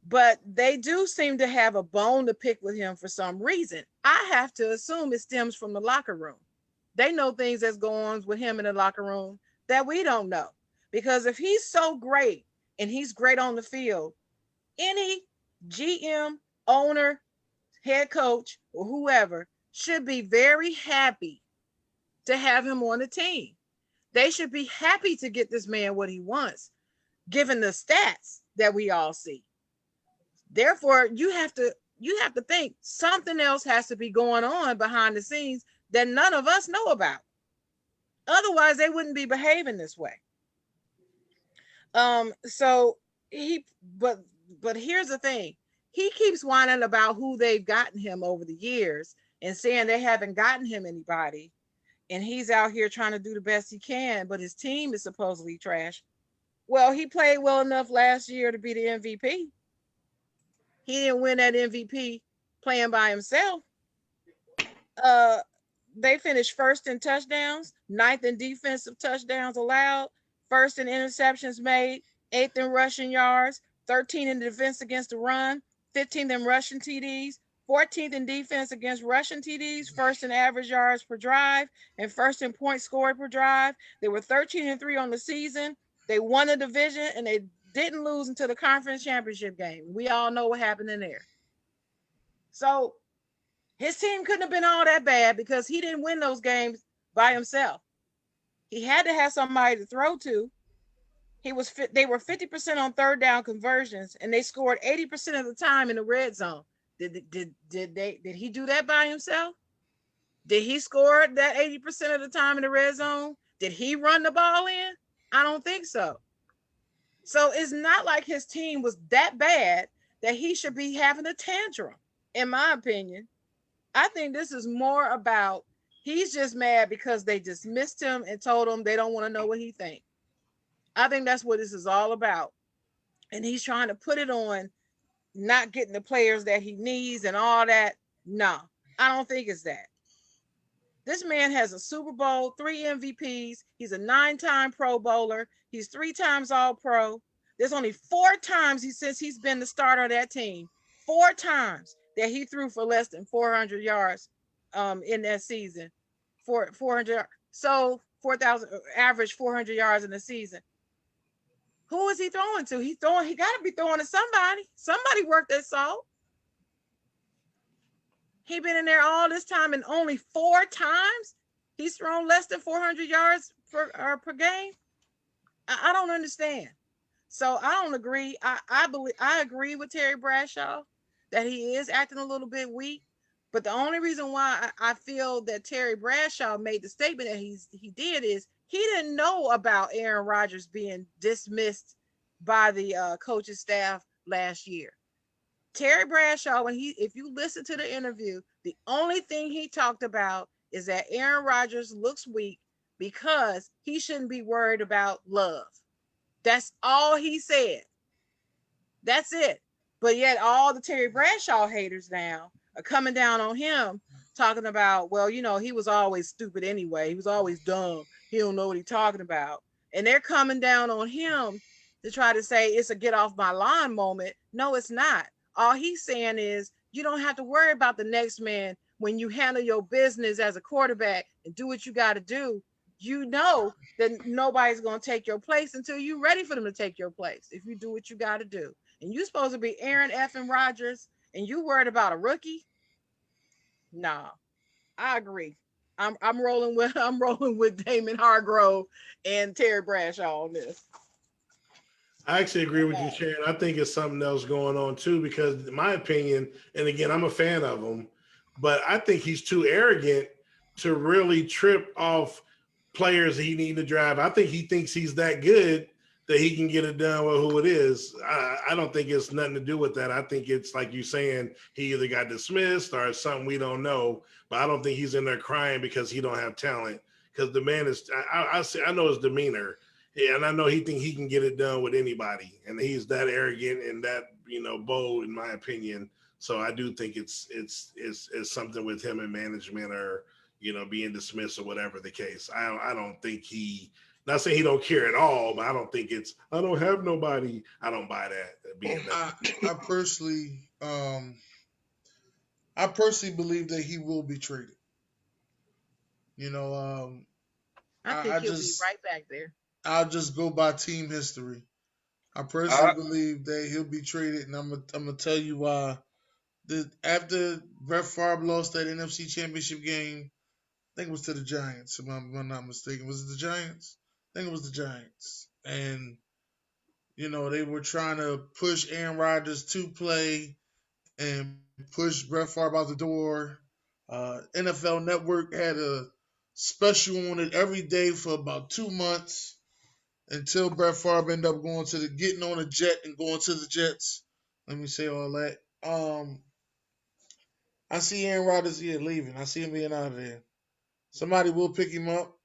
But they do seem to have a bone to pick with him for some reason. I have to assume it stems from the locker room. They know things that's going on with him in the locker room that we don't know. Because if he's so great and he's great on the field, any GM, owner, head coach, or whoever should be very happy to have him on the team. They should be happy to get this man what he wants, given the stats that we all see. Therefore, you have to think something else has to be going on behind the scenes that none of us know about. Otherwise, they wouldn't be behaving this way. So but here's the thing. He keeps whining about who they've gotten him over the years and saying they haven't gotten him anybody. And he's out here trying to do the best he can, but his team is supposedly trash. Well, he played well enough last year to be the MVP. He didn't win that MVP playing by himself. They finished first in touchdowns, ninth in defensive touchdowns allowed, first in interceptions made, eighth in rushing yards, 13th in defense against the run, 15th in rushing TDs, 14th in defense against rushing TDs, first in average yards per drive, and first in points scored per drive. They were 13-3 on the season. They won the division, and they didn't lose until the conference championship game. We all know what happened in there. So his team couldn't have been all that bad because he didn't win those games by himself. He had to have somebody to throw to. They were 50% on third down conversions, and they scored 80% of the time in the red zone. Did he do that by himself? Did he score that 80% of the time in the red zone? Did he run the ball in? I don't think so. So it's not like his team was that bad that he should be having a tantrum, in my opinion. I think this is more about he's just mad because they dismissed him and told him they don't want to know what he thinks. I think that's what this is all about. And he's trying to put it on not getting the players that he needs and all that. No, I don't think it's that. This man has a Super Bowl, 3 MVPs. He's a 9-time Pro Bowler. He's 3 times All-Pro. There's only 4 times since he's been the starter of that team. 4 times that he threw for less than 400 yards in that season. 400. So 4,000 average 400 yards in the season. Who is he throwing to? He got to be throwing to somebody. Somebody worked that salt. He been in there all this time, and only 4 times he's thrown less than 400 yards per game. I don't understand. So I don't agree. I agree with Terry Bradshaw that he is acting a little bit weak. But the only reason why I feel that Terry Bradshaw made the statement that he did is he didn't know about Aaron Rodgers being dismissed by the coaching staff last year. Terry Bradshaw, if you listen to the interview, the only thing he talked about is that Aaron Rodgers looks weak because he shouldn't be worried about love. That's all he said. That's it. But yet all the Terry Bradshaw haters now are coming down on him, talking about, well, he was always stupid anyway. He was always dumb. He don't know what he's talking about. And they're coming down on him to try to say it's a get off my lawn moment. No, it's not. All he's saying is you don't have to worry about the next man when you handle your business as a quarterback and do what you got to do. You know that nobody's going to take your place until you're ready for them to take your place if you do what you got to do. And you're supposed to be Aaron effing Rodgers and you worried about a rookie? Nah, I agree. I'm rolling with Damon Hargrove and Terry Bradshaw on this. I actually agree with you, Sharon. I think it's something else going on too, because in my opinion, and again, I'm a fan of him, but I think he's too arrogant to really trip off players he need to drive. I think he thinks he's that good that he can get it done with who it is. I don't think it's nothing to do with that. I think it's like you saying he either got dismissed or something we don't know. But I don't think he's in there crying because he don't have talent. Because the man is, I know his demeanor, and I know he think he can get it done with anybody, and he's that arrogant and that bold, in my opinion. So I do think it's something with him and management, or being dismissed or whatever the case. I don't think he. Not saying he don't care at all, but I don't think it's I don't have nobody. I don't buy that. Being that. I personally believe that he will be traded. I think he'll be right back there. I'll just go by team history. I personally believe that he'll be traded, and I'm gonna tell you why. After Brett Favre lost that NFC Championship game, I think it was to the Giants, if I'm not mistaken. Was it the Giants? I think it was the Giants. And, they were trying to push Aaron Rodgers to play and push Brett Favre out the door. NFL Network had a special on it every day for about 2 months until Brett Favre ended up getting on a jet and going to the Jets. Let me say all that. I see Aaron Rodgers here leaving. I see him being out of there. Somebody will pick him up.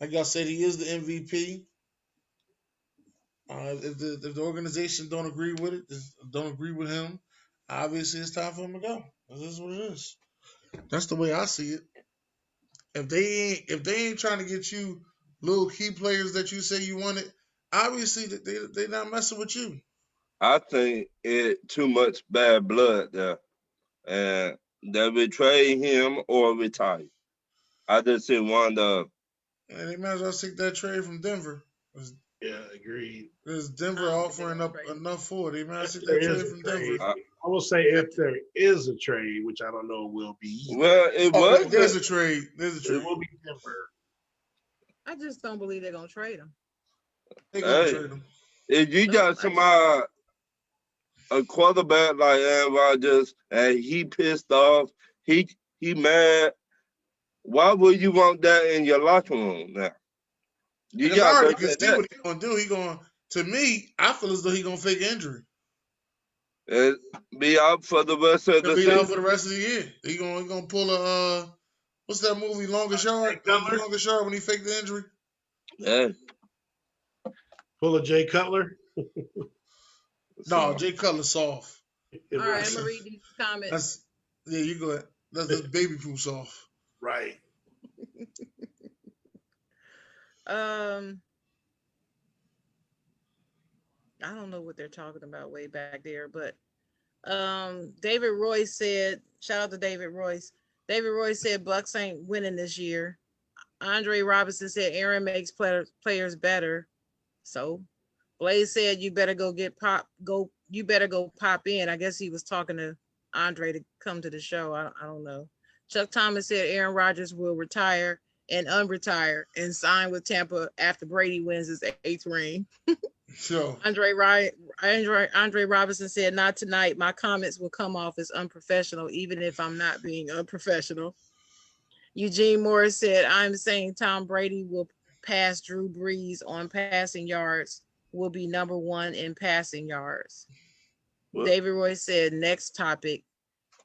Like I said, he is the MVP. If the organization don't agree with it, don't agree with him, obviously it's time for him to go. This is what it is. That's the way I see it. If they ain't trying to get you little key players that you say you wanted, obviously they not messing with you. I think it too much bad blood there, and they betray him or retire. I just see one of. And they might as well take that trade from Denver. Yeah, agreed. Because Denver offering up enough for it. They might as well take that trade from Denver. I will say if there is a trade, which I don't know will be either. Well, there's a trade. There's a trade. It will be Denver. I just don't believe they're gonna trade him. They're gonna trade him. If you got somebody, a quarterback like Aaron Rodgers, and he pissed off, he mad, why would you want that in your locker room now? You can see what he's gonna do. To me, I feel as though he's gonna fake injury. Be out for the rest of the season. Be out for the rest of the year. He gonna pull a what's that movie? Longest Yard. Longest Yard when he faked the injury. Yeah. Pull a Jay Cutler. No, Jay Cutler's soft. All right, I'm gonna read these comments. You go ahead. That's baby poo soft. Right. I don't know what they're talking about way back there, but David Royce said, shout out to David Royce. David Royce said Bucks ain't winning this year. Andre Robinson said Aaron makes players better. So Blaze said you better go pop in. I guess he was talking to Andre to come to the show. I don't know. Chuck Thomas said Aaron Rodgers will retire and unretire and sign with Tampa after Brady wins his 8th ring. Sure. Andre Robinson said, not tonight. My comments will come off as unprofessional, even if I'm not being unprofessional. Eugene Morris said, I'm saying Tom Brady will pass Drew Brees on passing yards, will be number 1 in passing yards. What? David Roy said, next topic.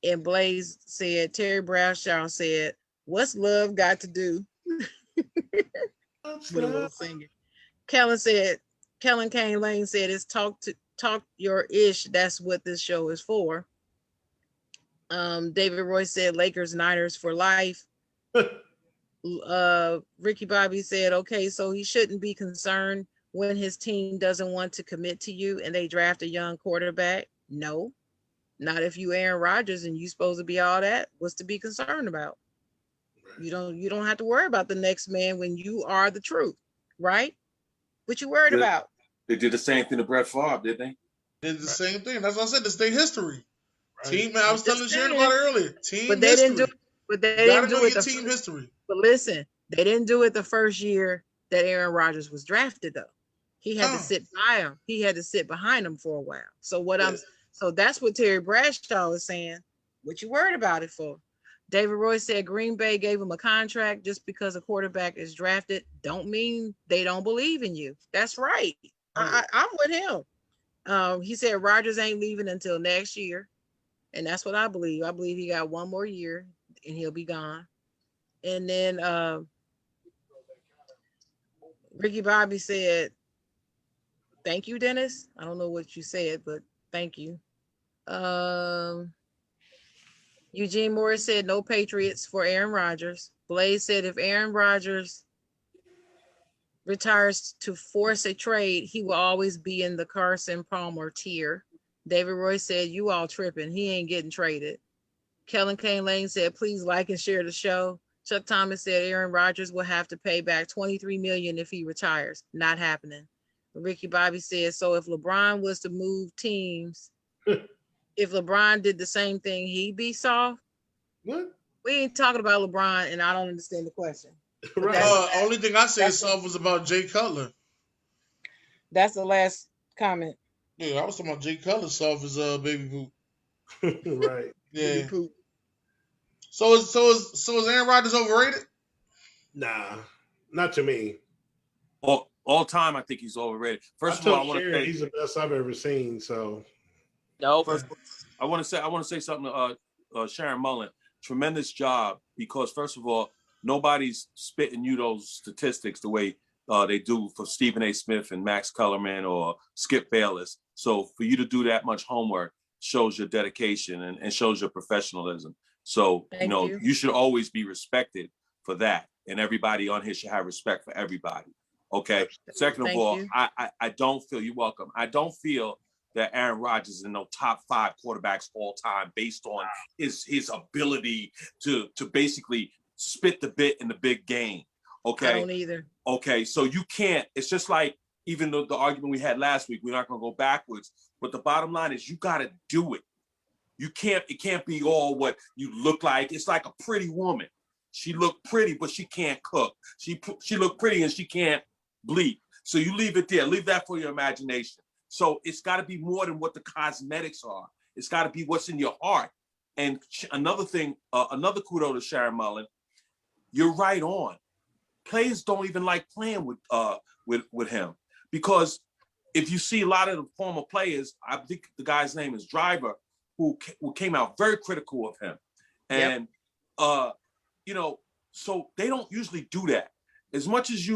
And Blaze said, Terry Bradshaw said, what's love got to do? With a little singing. Kellen Kane Lane said, it's talk your ish. That's what this show is for. David Roy said, Lakers Niners for life. Ricky Bobby said, okay, so he shouldn't be concerned when his team doesn't want to commit to you and they draft a young quarterback. No, not if you Aaron Rodgers and you supposed to be all that. What's to be concerned about? You don't have to worry about the next man when you are the truth, right? What you worried about? They did the same thing to Brett Favre, didn't they? Did the same thing. That's what I said. The state history. Right. Team. I was telling Sharon about it earlier. Team but they history. They didn't do it. Team history. But listen, they didn't do it the first year that Aaron Rodgers was drafted, though. He had to sit by him. He had to sit behind him for a while. So so that's what Terry Bradshaw is saying. What you worried about it for? David Roy said Green Bay gave him a contract. Just because a quarterback is drafted don't mean they don't believe in you. That's right. I'm with him. He said Rodgers ain't leaving until next year. And that's what I believe. I believe he got one more year and he'll be gone. And then Ricky Bobby said, thank you, Dennis. I don't know what you said, but thank you. Eugene Morris said no Patriots for Aaron Rodgers. Blaze said if Aaron Rodgers retires to force a trade, he will always be in the Carson Palmer tier. David Roy said, you all tripping. He ain't getting traded. Kellen Kane Lane said, please like and share the show. Chuck Thomas said Aaron Rodgers will have to pay back $23 million if he retires. Not happening. Ricky Bobby said, so if LeBron was to move teams, if LeBron did the same thing, he'd be soft. What? We ain't talking about LeBron, and I don't understand the question. Right. Only thing I said soft was about Jay Cutler. That's the last comment. Yeah, I was talking about Jay Cutler soft as baby poop. Right. Yeah. Baby poop. So is Aaron Rodgers overrated? Nah, not to me. All time, I think he's overrated. First of all, I want to say he's the best I've ever seen. So, No. first, I want to say something to Sharon Mullen. Tremendous job, because first of all, nobody's spitting you those statistics the way they do for Stephen A. Smith and Max Kellerman or Skip Bayless. So for you to do that much homework shows your dedication and shows your professionalism. So, Thank you. you should always be respected for that. And everybody on here should have respect for everybody. Okay. Second of Thank all, you. I don't feel, you're welcome. I don't feel that Aaron Rodgers is in no top 5 quarterbacks all time based on his ability to basically spit the bit in the big game. Okay. I don't either. Okay. So you can't, it's just like, even though the argument we had last week, we're not going to go backwards, but the bottom line is you got to do it. It can't be all what you look like. It's like a pretty woman. She looked pretty, but she can't cook. She looked pretty and she can't bleep. So you leave it there. Leave that for your imagination. So it's got to be more than what the cosmetics are. It's got to be what's in your heart. And another thing, another kudo to Sharon Mullen, you're right on. Players don't even like playing with him, because if you see a lot of the former players, I think the guy's name is Driver, who came out very critical of him. And, so they don't usually do that. As much as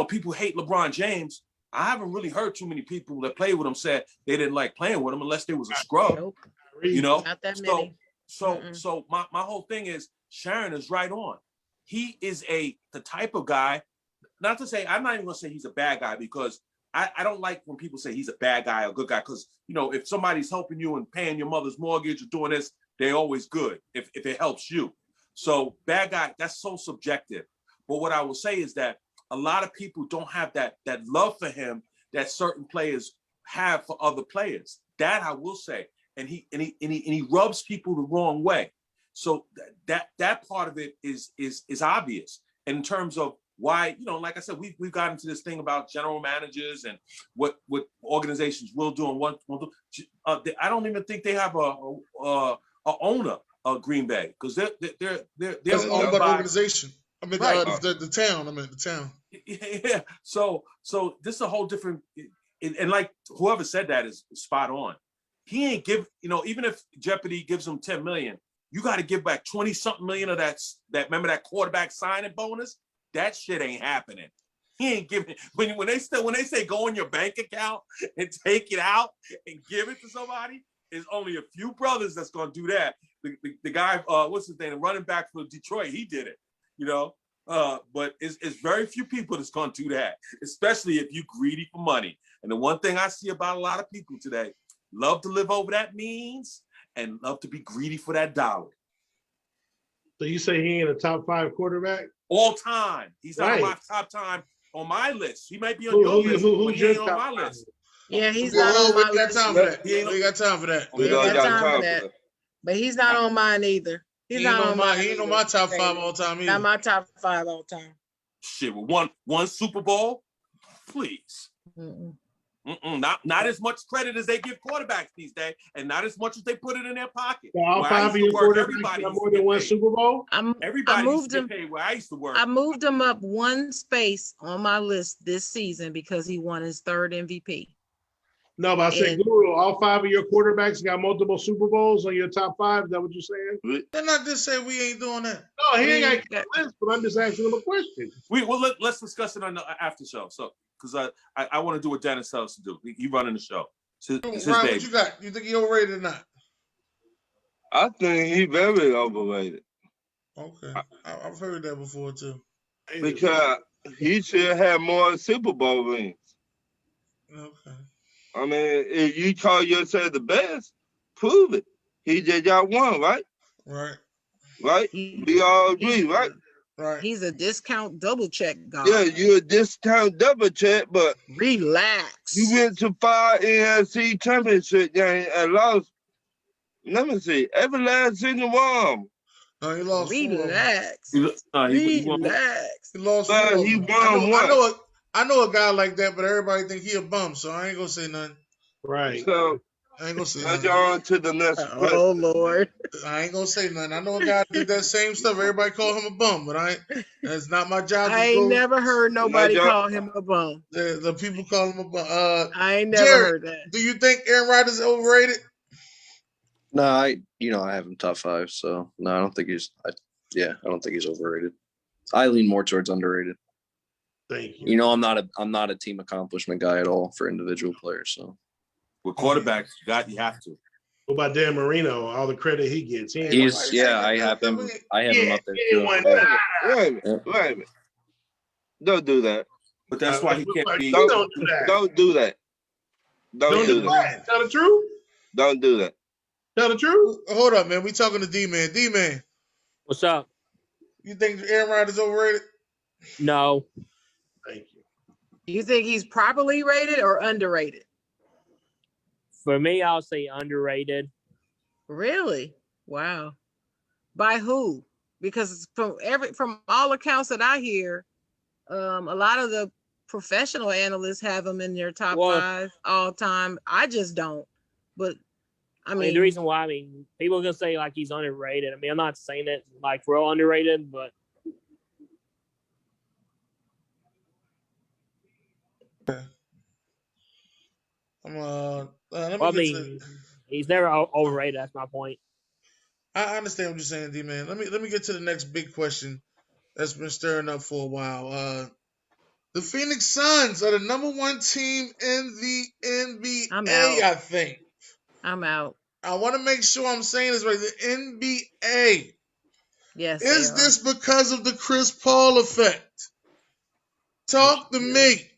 people hate LeBron James, I haven't really heard too many people that played with him said they didn't like playing with him unless they was a scrub. Nope. Not that many. So my whole thing is Sharon is right on. He is the type of guy, not to say, I'm not even gonna say he's a bad guy, because I don't like when people say he's a bad guy or good guy, because if somebody's helping you and paying your mother's mortgage or doing this, they're always good if it helps you. So bad guy, that's so subjective. But what I will say is that a lot of people don't have that love for him that certain players have for other players. That I will say, and he rubs people the wrong way. So that part of it is obvious. And in terms of why, like I said, we've gotten into this thing about general managers and what organizations will do and what won't do. I don't even think they have a owner of Green Bay, because they're owned by the organization. I mean, right. the town. I mean, the town. Yeah. So this is a whole different, and like whoever said that is spot on. He ain't give, even if Jeopardy gives him $10 million, you got to give back 20-something million of that. Remember that quarterback signing bonus? That shit ain't happening. He ain't giving. When they say go in your bank account and take it out and give it to somebody, there's only a few brothers that's gonna do that. The guy, what's his name, running back for Detroit, he did it. But it's very few people that's gonna do that, especially if you're greedy for money. And the one thing I see about a lot of people today, love to live over that means and love to be greedy for that dollar. So you say he ain't a top 5 quarterback? All time. He's not on my top time on my list. He might be on your list, but he ain't on my list. Yeah, he's not on my list. We ain't got time for that. We don't got time for that. But he's not on mine either. He ain't on my top 5 all time either. Not my top 5 all time. Shit, with one Super Bowl, please. Mm-mm. Not as much credit as they give quarterbacks these days, and not as much as they put it in their pocket. So all Where I five used of to your work, quarterbacks everybody got used more to than get one paid. Super Bowl. I Everybody used moved to him. get paid where I used to work. I moved him up one space on my list this season because he won his third MVP. No, but I said, And- Guru, all five of your quarterbacks got multiple Super Bowls on your top five. Is that what you're saying? They're not just saying we ain't doing that. No, he ain't got a list, but I'm just asking him a question. Let's discuss it on the after show. So, because I want to do what Dennis tells us to do. He running the show. It's his Ron, baby. what you got? You think he overrated or not? I think he very overrated Okay, I've heard that before too. because he should have more Super Bowl rings. Okay. I mean, if you call yourself the best, prove it. He just got one, right? Right. Right? We all agree, right? Right. He's a discount double check guy. Yeah, you're a discount double check, but Relax. you went to 5 NFC championship games and lost. Let me see, every last single one. No, he lost Relax. He won. Relax. He lost But four. he won one. I know a guy like that, but everybody think he a bum, so I ain't gonna say nothing. Right. So I ain't gonna say let's nothing. go on to the next question. Oh Lord. I ain't gonna say nothing. I know a guy that did that same stuff. Everybody call him a bum, but that's not my job. I ain't never heard nobody call him a bum. The people call him a bum. I ain't never Jared, heard that. do you think Aaron Rodgers is overrated? No, I have him top 5, so no, I don't think he's. I don't think he's overrated. I lean more towards underrated. Thank you. You know, I'm not a team accomplishment guy at all for individual players. So with quarterbacks, you have to. What about Dan Marino? All the credit he gets. I have him. I have him up there too. Wait a minute. Don't do that. But that's why he can't be. Don't do that. Don't do that. Don't do that. Tell the truth. Don't do that. Tell the truth. Hold up, man. We talking to D-Man. D-Man. What's up? You think Aaron Rodgers is overrated? No. Thank you. You think he's properly rated or underrated? For me, I'll say underrated. Really? Wow. By who? Because from all accounts that I hear, a lot of the professional analysts have him in their top 5 all time. I just don't. But I mean, the reason why, people are gonna say like he's underrated. I'm not saying it like real underrated, but he's never overrated. That's my point. I understand what you're saying, D-Man. Let me get to the next big question that's been stirring up for a while. The Phoenix Suns are the number 1 team in the NBA. I'm out. I think. I'm out. I want to make sure I'm saying this right. The NBA. Yes. Is this because of the Chris Paul effect? Talk to me.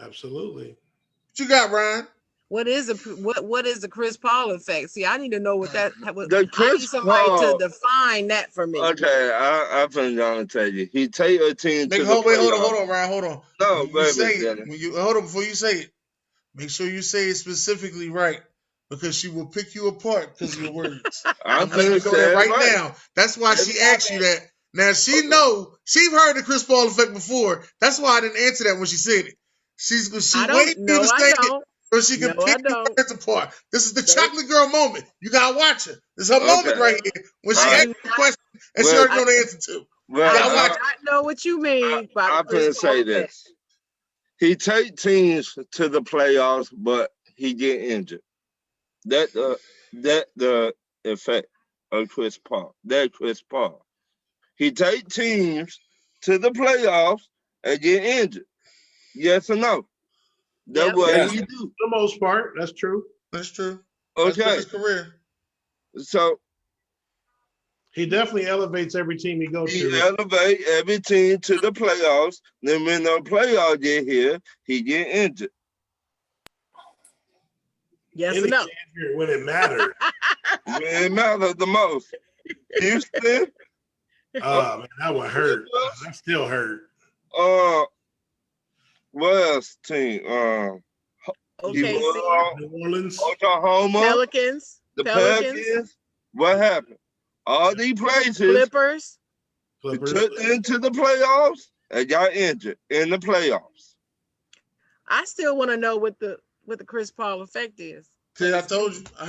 Absolutely. What you got, Ryan? What is the Chris Paul effect? See, I need to know what that. I need somebody Paul, to define that for me. Okay, I'm gonna tell you. He take a team to hold on, Ryan, hold on. No, hold on before you say it. Make sure you say it specifically right, because she will pick you apart because of your words. I'm letting you know that right now. That's why she asked you that. Now she she's heard the Chris Paul effect before. That's why I didn't answer that when she said it. She's waiting for you to say it so she can pick your words apart. This is the chocolate girl moment. You gotta watch her. This is her moment right here when she asked the question and she already know the answer to. I know what you mean. I'm gonna say this. He take teams to the playoffs, but he get injured. That the effect of Chris Paul. That Chris Paul. He take teams to the playoffs and get injured. Yes or no? That's what he do. For the most part, that's true. That's true. Okay. That's his career. So he definitely elevates every team he goes to. He elevate every team to the playoffs. Then when the playoffs get here, he get injured. Yes or no? When it matters. When it matters the most. Houston. Oh man, that would hurt. That still hurt. What else team? New Orleans, Oklahoma, Pelicans, the Pelicans. What happened? All these places. Clippers. Took into the playoffs and got injured in the playoffs. I still want to know what the Chris Paul effect is. See, I told you. I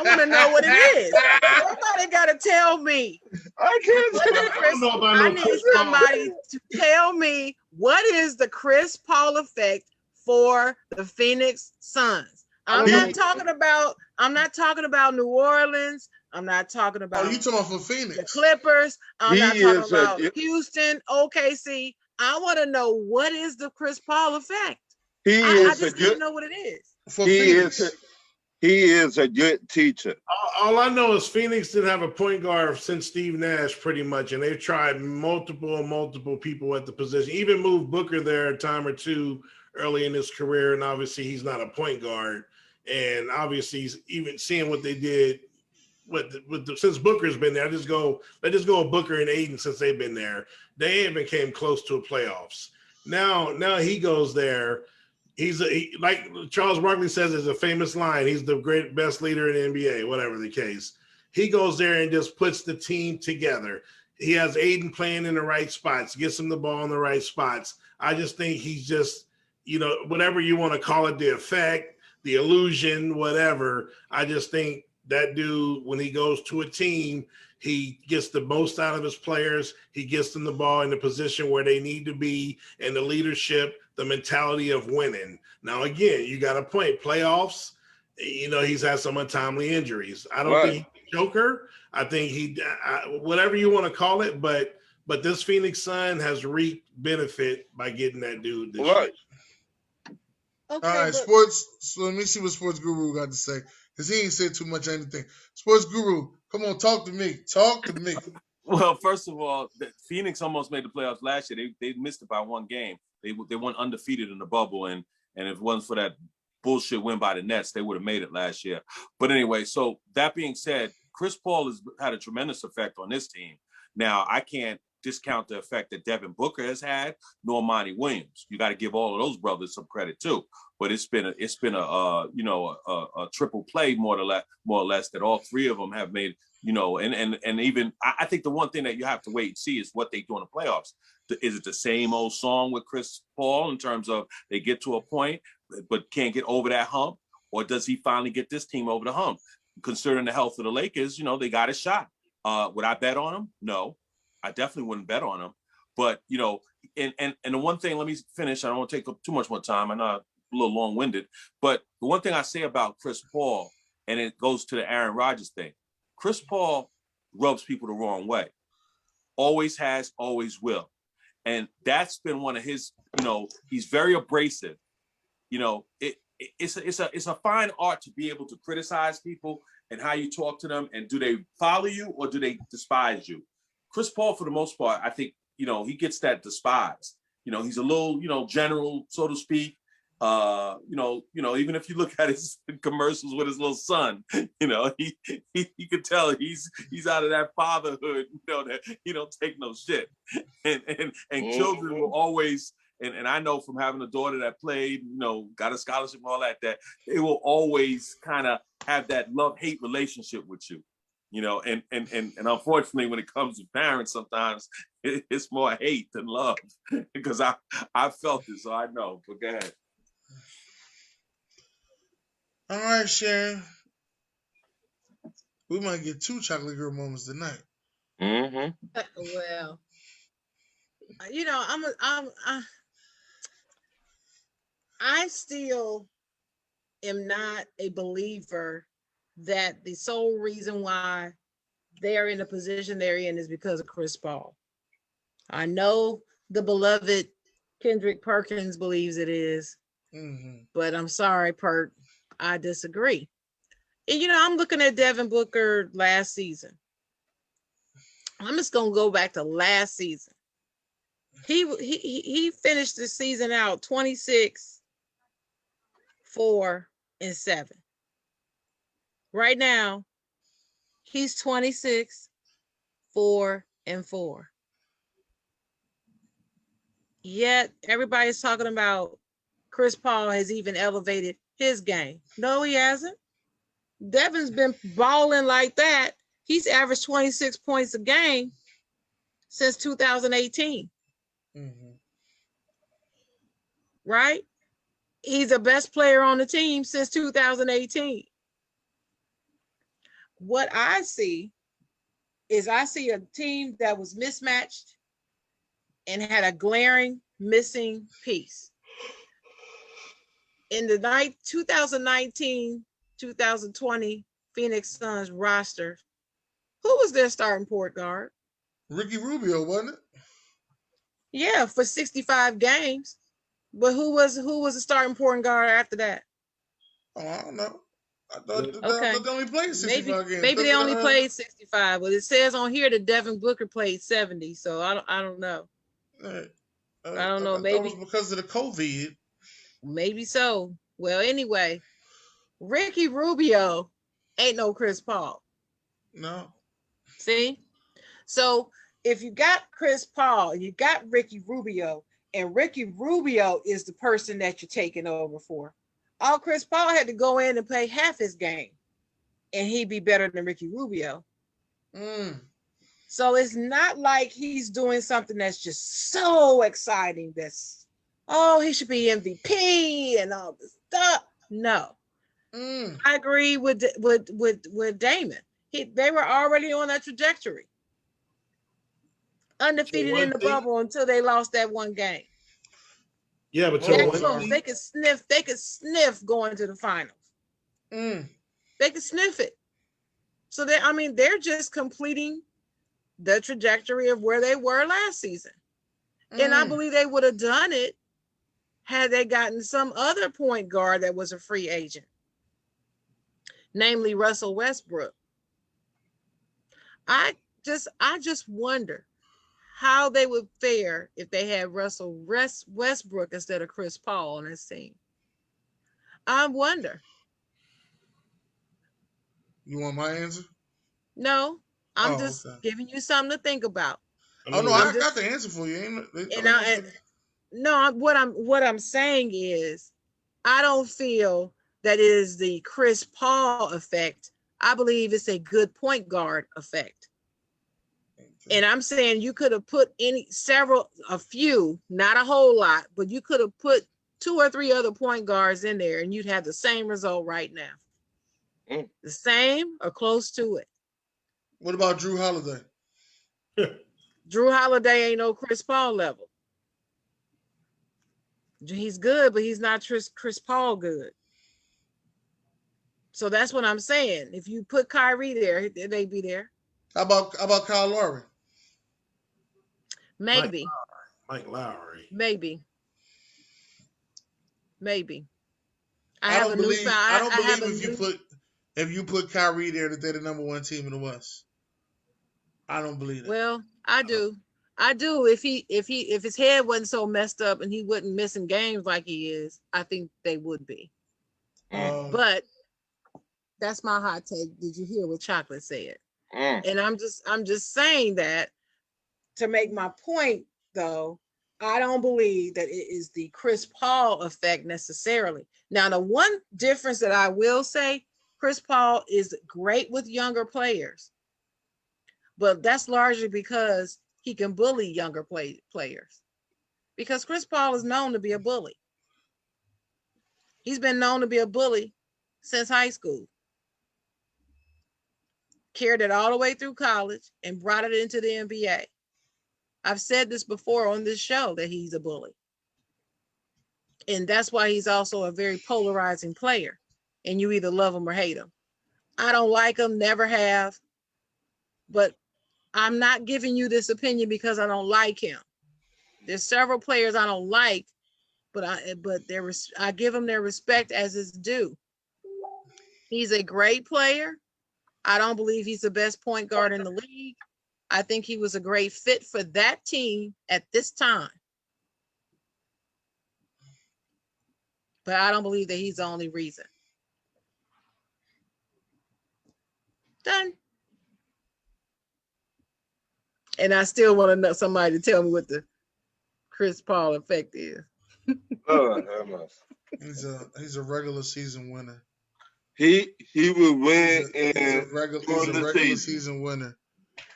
want to know what it is. Somebody got to tell me. I can't say I need somebody to tell me what is the Chris Paul effect for the Phoenix Suns. I'm not talking about New Orleans. I'm not talking about you talking about for Phoenix. The Clippers. I'm not talking about Houston, OKC. I want to know what is the Chris Paul effect. I just need to know what it is. For Phoenix. He is a good teacher. All I know is Phoenix didn't have a point guard since Steve Nash, pretty much, and they've tried multiple people at the position. Even moved Booker there a time or two early in his career, and obviously he's not a point guard. And obviously, he's even seeing what they did since Booker's been there. Let's just go with Booker and Aiden since they've been there. They even came close to a playoffs. Now he goes there. Like Charles Barkley says, there's a famous line. He's the best leader in the NBA, whatever the case. He goes there and just puts the team together. He has Aiden playing in the right spots, gets him the ball in the right spots. I just think he's just, whatever you want to call it, the effect, the illusion, whatever. I just think that dude, when he goes to a team, he gets the most out of his players. He gets them the ball in the position where they need to be, and the leadership, the mentality of winning. Now, again, you got a point. Playoffs, he's had some untimely injuries. I don't think he's a joker. I think whatever you want to call it, but this Phoenix Sun has reaped benefit by getting that dude this year. Okay, all right, sports. So let me see what Sports Guru got to say, because he ain't said too much of anything. Sports Guru, come on, talk to me. Talk to me. Well, first of all, Phoenix almost made the playoffs last year. They missed it by one game. They went undefeated in the bubble, and if it wasn't for that bullshit win by the Nets, they would have made it last year. But anyway, so that being said, Chris Paul has had a tremendous effect on this team. Now, I can't discount the effect that Devin Booker has had, nor Monty Williams. You got to give all of those brothers some credit too. But it's been a triple play more or less that all three of them have made. And even I think the one thing that you have to wait and see is what they do in the playoffs. Is it the same old song with Chris Paul in terms of they get to a point but can't get over that hump, or does he finally get this team over the hump? Considering the health of the Lakers, they got a shot. Would I bet on them? No. I definitely wouldn't bet on him. But, and the one thing, let me finish. I don't want to take up too much more time. I know I'm a little long-winded. But the one thing I say about Chris Paul, and it goes to the Aaron Rodgers thing, Chris Paul rubs people the wrong way. Always has, always will. And that's been one of his, he's very abrasive. It's a fine art to be able to criticize people and how you talk to them. And do they follow you or do they despise you? Chris Paul, for the most part, I think, he gets that despise. He's a little, general, so to speak. Even if you look at his commercials with his little son, he could tell he's out of that fatherhood, that he don't take no shit. And children will always, and I know from having a daughter that played, got a scholarship and all that they will always kind of have that love-hate relationship with you. And unfortunately, when it comes to parents, sometimes it's more hate than love, because I felt it, so I know. But go ahead. All right, Sharon. We might get 2 chocolate girl moments tonight. Well, I still am not a believer that the sole reason why they're in the position they're in is because of Chris Paul. I know the beloved Kendrick Perkins believes it is, but I'm sorry, Perk, I disagree. And I'm looking at Devin Booker last season. I'm just gonna go back to last season. He finished the season out 26, 4, and 7. Right now, he's 26, 4, and 4. Yet everybody's talking about Chris Paul has even elevated his game. No, he hasn't. Devin's been balling like that. He's averaged 26 points a game since 2018. Right? He's the best player on the team since 2018. What I see is I see a team that was mismatched and had a glaring missing piece. In the 2019-2020 Phoenix Suns roster, who was their starting point guard? Ricky Rubio, wasn't it? Yeah, for 65 games. But who was the starting point guard after that? Oh, I don't know. I thought Okay. they only played 65 games. Maybe they only played 65, but it says on here that Devin Booker played 70. So I don't know. I don't know. That was because of the COVID. Maybe so. Well, anyway, Ricky Rubio ain't no Chris Paul. No. See? So if you got Chris Paul, you got Ricky Rubio, and Ricky Rubio is the person that you're taking over for. All Chris Paul had to go in and play half his game, and he'd be better than Ricky Rubio. So it's not like he's doing something that's just so exciting. That's, oh, he should be MVP and all this stuff. No. I agree with Damon. They were already on that trajectory. Undefeated in the bubble until they lost that one game. Yeah, but they could sniff going to the finals. They could sniff it. So they're just completing the trajectory of where they were last season. And I believe they would have done it had they gotten some other point guard that was a free agent, namely Russell Westbrook. I just wonder how they would fare if they had Russell Westbrook instead of Chris Paul on this team. I wonder. You want my answer? No, I'm just giving you something to think about. Oh no, I got the answer for you. What I'm saying is, I don't feel that it is the Chris Paul effect. I believe it's a good point guard effect. And I'm saying you could have put a few, not a whole lot, but you could have put 2 or 3 other point guards in there and you'd have the same result right now. The same or close to it. What about Drew Holiday? Drew Holiday ain't no Chris Paul level. He's good, but he's not Chris Paul good. So that's what I'm saying. If you put Kyrie there, they'd be there. How about Kyle Lowry? Maybe. Mike Lowry. Maybe. I don't believe if you put Kyrie there that they're the number 1 team in the West. I don't believe that. Well, I do. If his head wasn't so messed up and he wasn't missing games like he is, I think they would be. But that's my hot take. Did you hear what Chocolate said? And I'm just saying that to make my point, though. I don't believe that it is the Chris Paul effect necessarily. Now, the one difference that I will say, Chris Paul is great with younger players, but that's largely because he can bully younger players. Because Chris Paul is known to be a bully. He's been known to be a bully since high school. Carried it all the way through college and brought it into the NBA. I've said this before on this show that he's a bully. And that's why he's also a very polarizing player. And you either love him or hate him. I don't like him, never have. But I'm not giving you this opinion because I don't like him. There's several players I don't like, but I give them their respect as is due. He's a great player. I don't believe he's the best point guard in the league. I think he was a great fit for that team at this time. But I don't believe that he's the only reason. Done. And I still want to know somebody to tell me what the Chris Paul effect is. He's a regular season winner. He will win he's a regular season winner.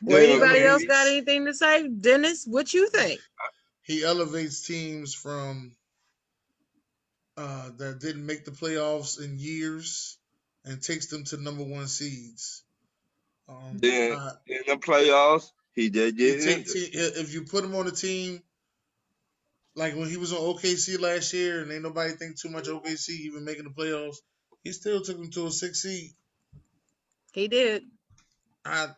Well, anybody else got anything to say? Dennis, what you think? He elevates teams from that didn't make the playoffs in years and takes them to number one seeds. Then in the playoffs, he did get injured. If you put him on a team like when he was on OKC last year, and ain't nobody think too much OKC even making the playoffs, he still took him to a 6 seed. He did. I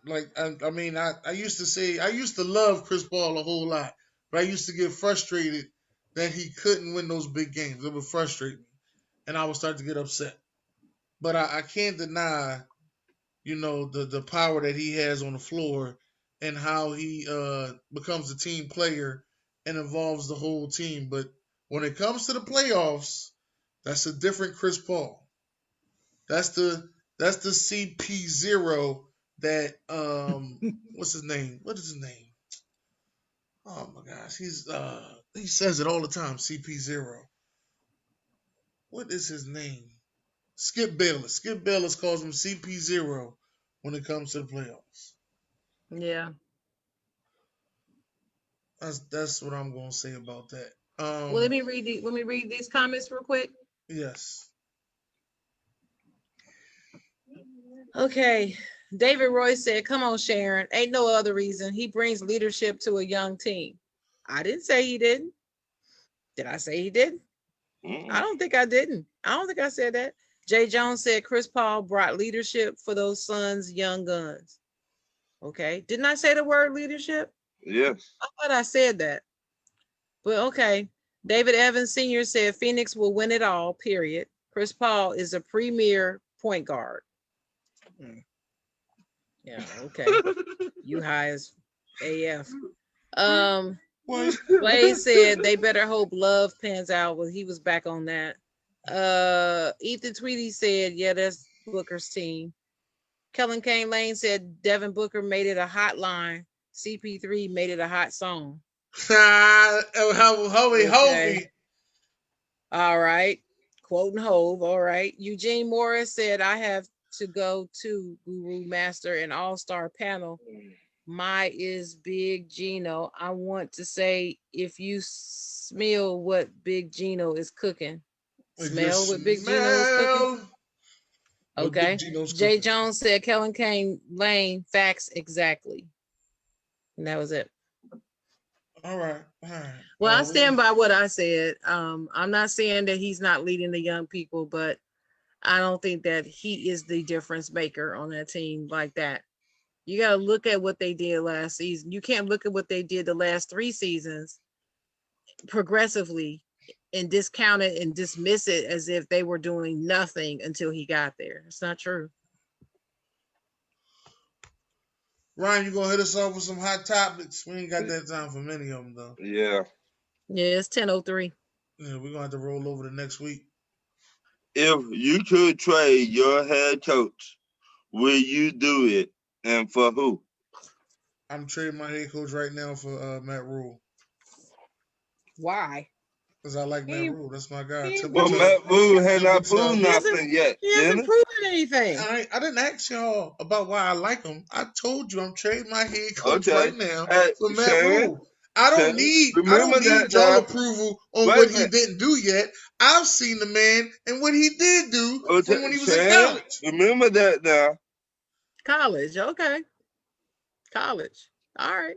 used to love Chris Paul a whole lot, but I used to get frustrated that he couldn't win those big games. It would frustrate me, and I would start to get upset. But I can't deny, the power that he has on the floor and how he becomes a team player and involves the whole team. But when it comes to the playoffs, that's a different Chris Paul. That's the CP0 that what's his name? What is his name? Oh my gosh, he says it all the time, CP0. What is his name? Skip Bayless. Skip Bayless calls him CP0 when it comes to the playoffs. Yeah. That's what I'm gonna say about that. Well, let me read these comments real quick. Yes. Okay. David Roy said, "Come on, Sharon. Ain't no other reason. He brings leadership to a young team." I didn't say he didn't. Did I say he did? I don't think I didn't. I don't think I said that. Jay Jones said Chris Paul brought leadership for those Suns young guns. Okay. Didn't I say the word leadership? Yes. I thought I said that. But okay. David Evans Sr. said Phoenix will win it all, period. Chris Paul is a premier point guard. Yeah, okay. You high as AF. Blade said they better hope Love pans out. Well, he was back on that. Ethan Tweedy said, yeah, that's Booker's team. Kellen Kane Lane said Devin Booker made it a hot line. CP3 made it a hot song. Hovey. All right. Quoting Hove. All right. Eugene Morris said, I have to go to Guru Master and All-Star panel. My is Big Gino. I want to say, if you smell what Big Gino is cooking. Smell what Big Gino is cooking? Okay. Jay Jones said Kellen Kane Lane, facts exactly. And that was it. All right. Well, I stand by what I said. I'm not saying that he's not leading the young people, but I don't think that he is the difference maker on that team like that. You got to look at what they did last season. You can't look at what they did the last 3 seasons progressively and discount it and dismiss it as if they were doing nothing until he got there. It's not true. Ryan, you gonna hit us off with some hot topics? We ain't got that time for many of them though. Yeah. Yeah, it's 10:03. Yeah, we're gonna have to roll over the next week. If you could trade your head coach, will you do it, and for who? I'm trading my head coach right now for Matt Rule. Why? Because I like Matt Rule. That's my guy. But Matt Rule had not proven nothing yet. He hasn't proven anything. I didn't ask y'all about why I like him. I told you I'm trading my head coach right now for Matt Rule. I don't need y'all approval on what he didn't do yet. I've seen the man and what he did do from when he was in college. Remember that now. College, okay. College. All right.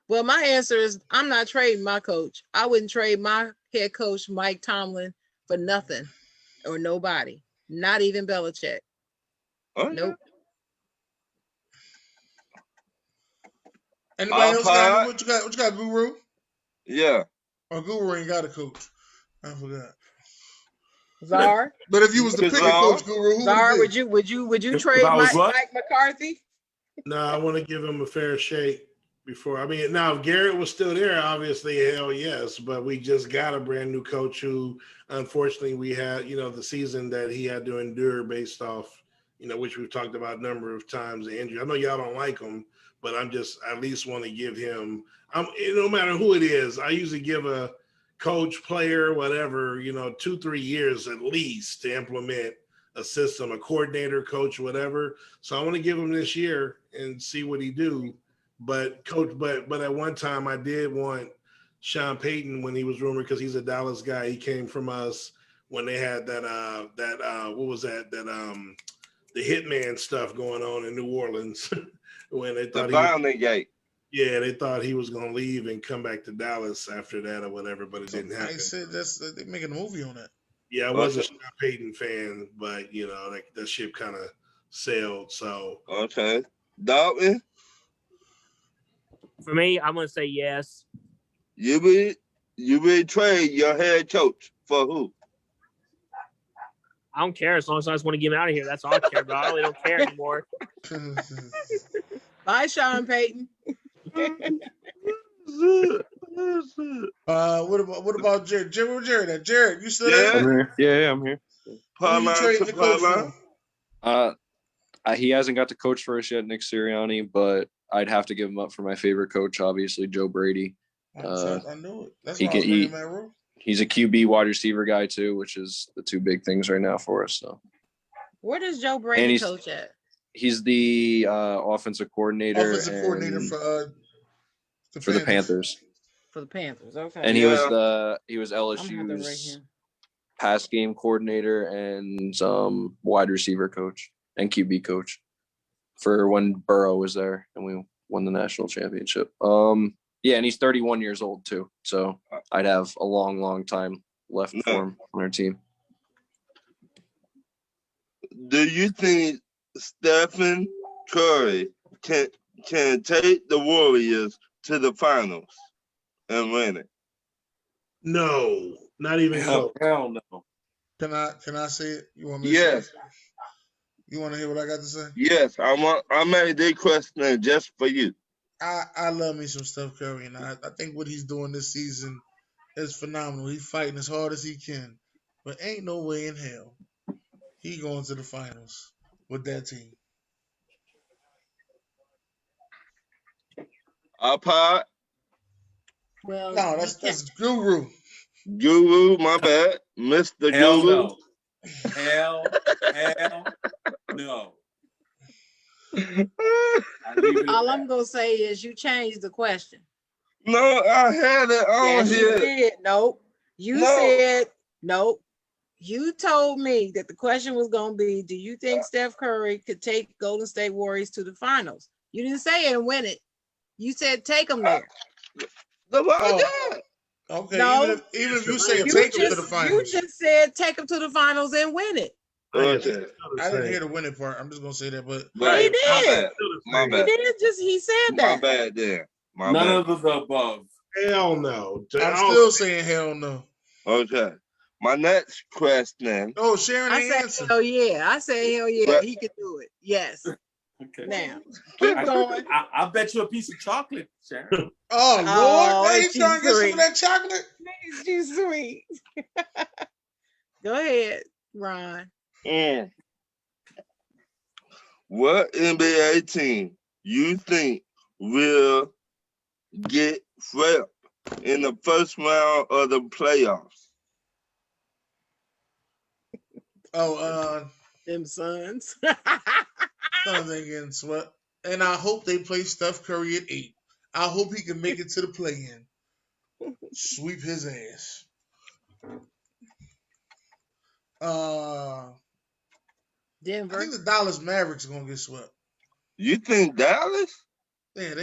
Well, my answer is I'm not trading my coach. I wouldn't trade my head coach, Mike Tomlin, for nothing or nobody. Not even Belichick. Oh, nope. Anybody else got what you got, Guru? Yeah. Oh, Guru ain't got a coach. I forgot. Czar. But if you was the pick a coach, Guru, who Czar, would you trade Mike McCarthy? No, I want to give him a fair shake before. I mean, now if Garrett was still there, obviously, hell yes. But we just got a brand new coach who, unfortunately, we had, the season that he had to endure based off, which we've talked about a number of times. Andrew, I know y'all don't like him, but I'm just at least want to give him. No matter who it is, I usually give a coach, player, whatever, 2-3 years at least to implement a system, a coordinator, coach, whatever. So I want to give him this year and see what he do. But coach, but at one time I did want Sean Payton when he was rumored because he's a Dallas guy. He came from us. when they had that what was that the Hitman stuff going on in New Orleans when they thought they thought he was gonna leave and come back to Dallas after that or whatever, but it didn't happen. I said they're making a movie on that. Yeah, I was a Sean Payton fan, but that ship kind of sailed. So okay, Dalton, For me, I'm gonna say yes. you would trade your head coach for who? I don't care as long as I just want to get him out of here. That's all I care about. I really don't care anymore. Bye, Sean Payton. What about Jared? Jared, you still there? I'm here. Yeah, I'm here. Who you trading the coach for? He hasn't got to coach for us yet, Nick Sirianni, but I'd have to give him up for my favorite coach, obviously, Joe Brady. I knew it. That's why I was making that rule. He's a QB wide receiver guy too, which is the two big things right now for us. So, where does Joe Brady coach at? He's the offensive coordinator. For the Panthers. For the Panthers, okay. And he was LSU's pass game coordinator and wide receiver coach and QB coach for when Burrow was there and we won the national championship. Yeah, and he's 31 years old too. So I'd have a long, long time left for him on our team. Do you think Stephen Curry can take the Warriors to the finals and win it? No, not even close. Hell no. Can I say it? You want me? Yes. You want to hear what I got to say? Yes, I made this question just for you. I love me some Steph Curry, and I think what he's doing this season is phenomenal. He's fighting as hard as he can, but ain't no way in hell he going to the finals with that team. Pod? Well, no, that's Guru. Guru, my bad, Mr. Hell Guru. no. Hell no. All I'm gonna say is you changed the question. No, I had it on here. You did. Nope. You said nope. You told me that the question was gonna be, do you think Steph Curry could take Golden State Warriors to the finals? You didn't say it and win it. You said take them there. Okay. No, even if you say take them to the finals, you just said take them to the finals and win it. Okay. I didn't hear the winning part. I'm just gonna say that, but he did. My bad. He said that. My bad there. None of the above. Hell no. I'm still saying hell no. Okay. My next question. Oh, Sharon, I said hell yeah. I said hell yeah. But, he could do it. Yes. Okay. Now keep going. I'll bet you a piece of chocolate, Sharon. Oh Lord, now you trying to get some of that chocolate? Too sweet. Go ahead, Ron. What NBA team you think will get swept in the first round of the playoffs? Them Suns. Suns ain't getting swept. And I hope they play Steph Curry at 8. I hope he can make it to the play-in. Sweep his ass. Denver. I think the Dallas Mavericks are gonna get swept. You think Dallas? Yeah,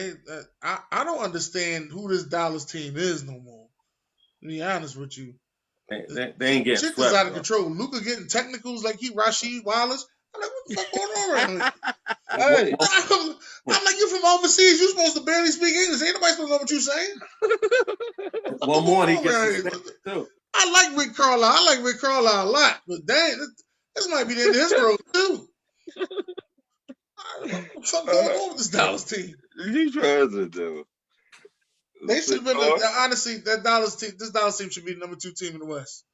I don't understand who this Dallas team is no more. To be honest with you, they ain't getting shit swept. is out of control. Luka getting technicals like he Rasheed Wallace. I'm like, what the fuck going on right now? Hey, I'm like, you from overseas? You supposed to barely speak English. Ain't nobody supposed to know what you saying. One more, he gets too. I like Rick Carlisle a lot, but dang, this might be the end of his growth too. What's going on with this Dallas team? You trying to do? They should have been honestly. This Dallas team should be the number 2 team in the West.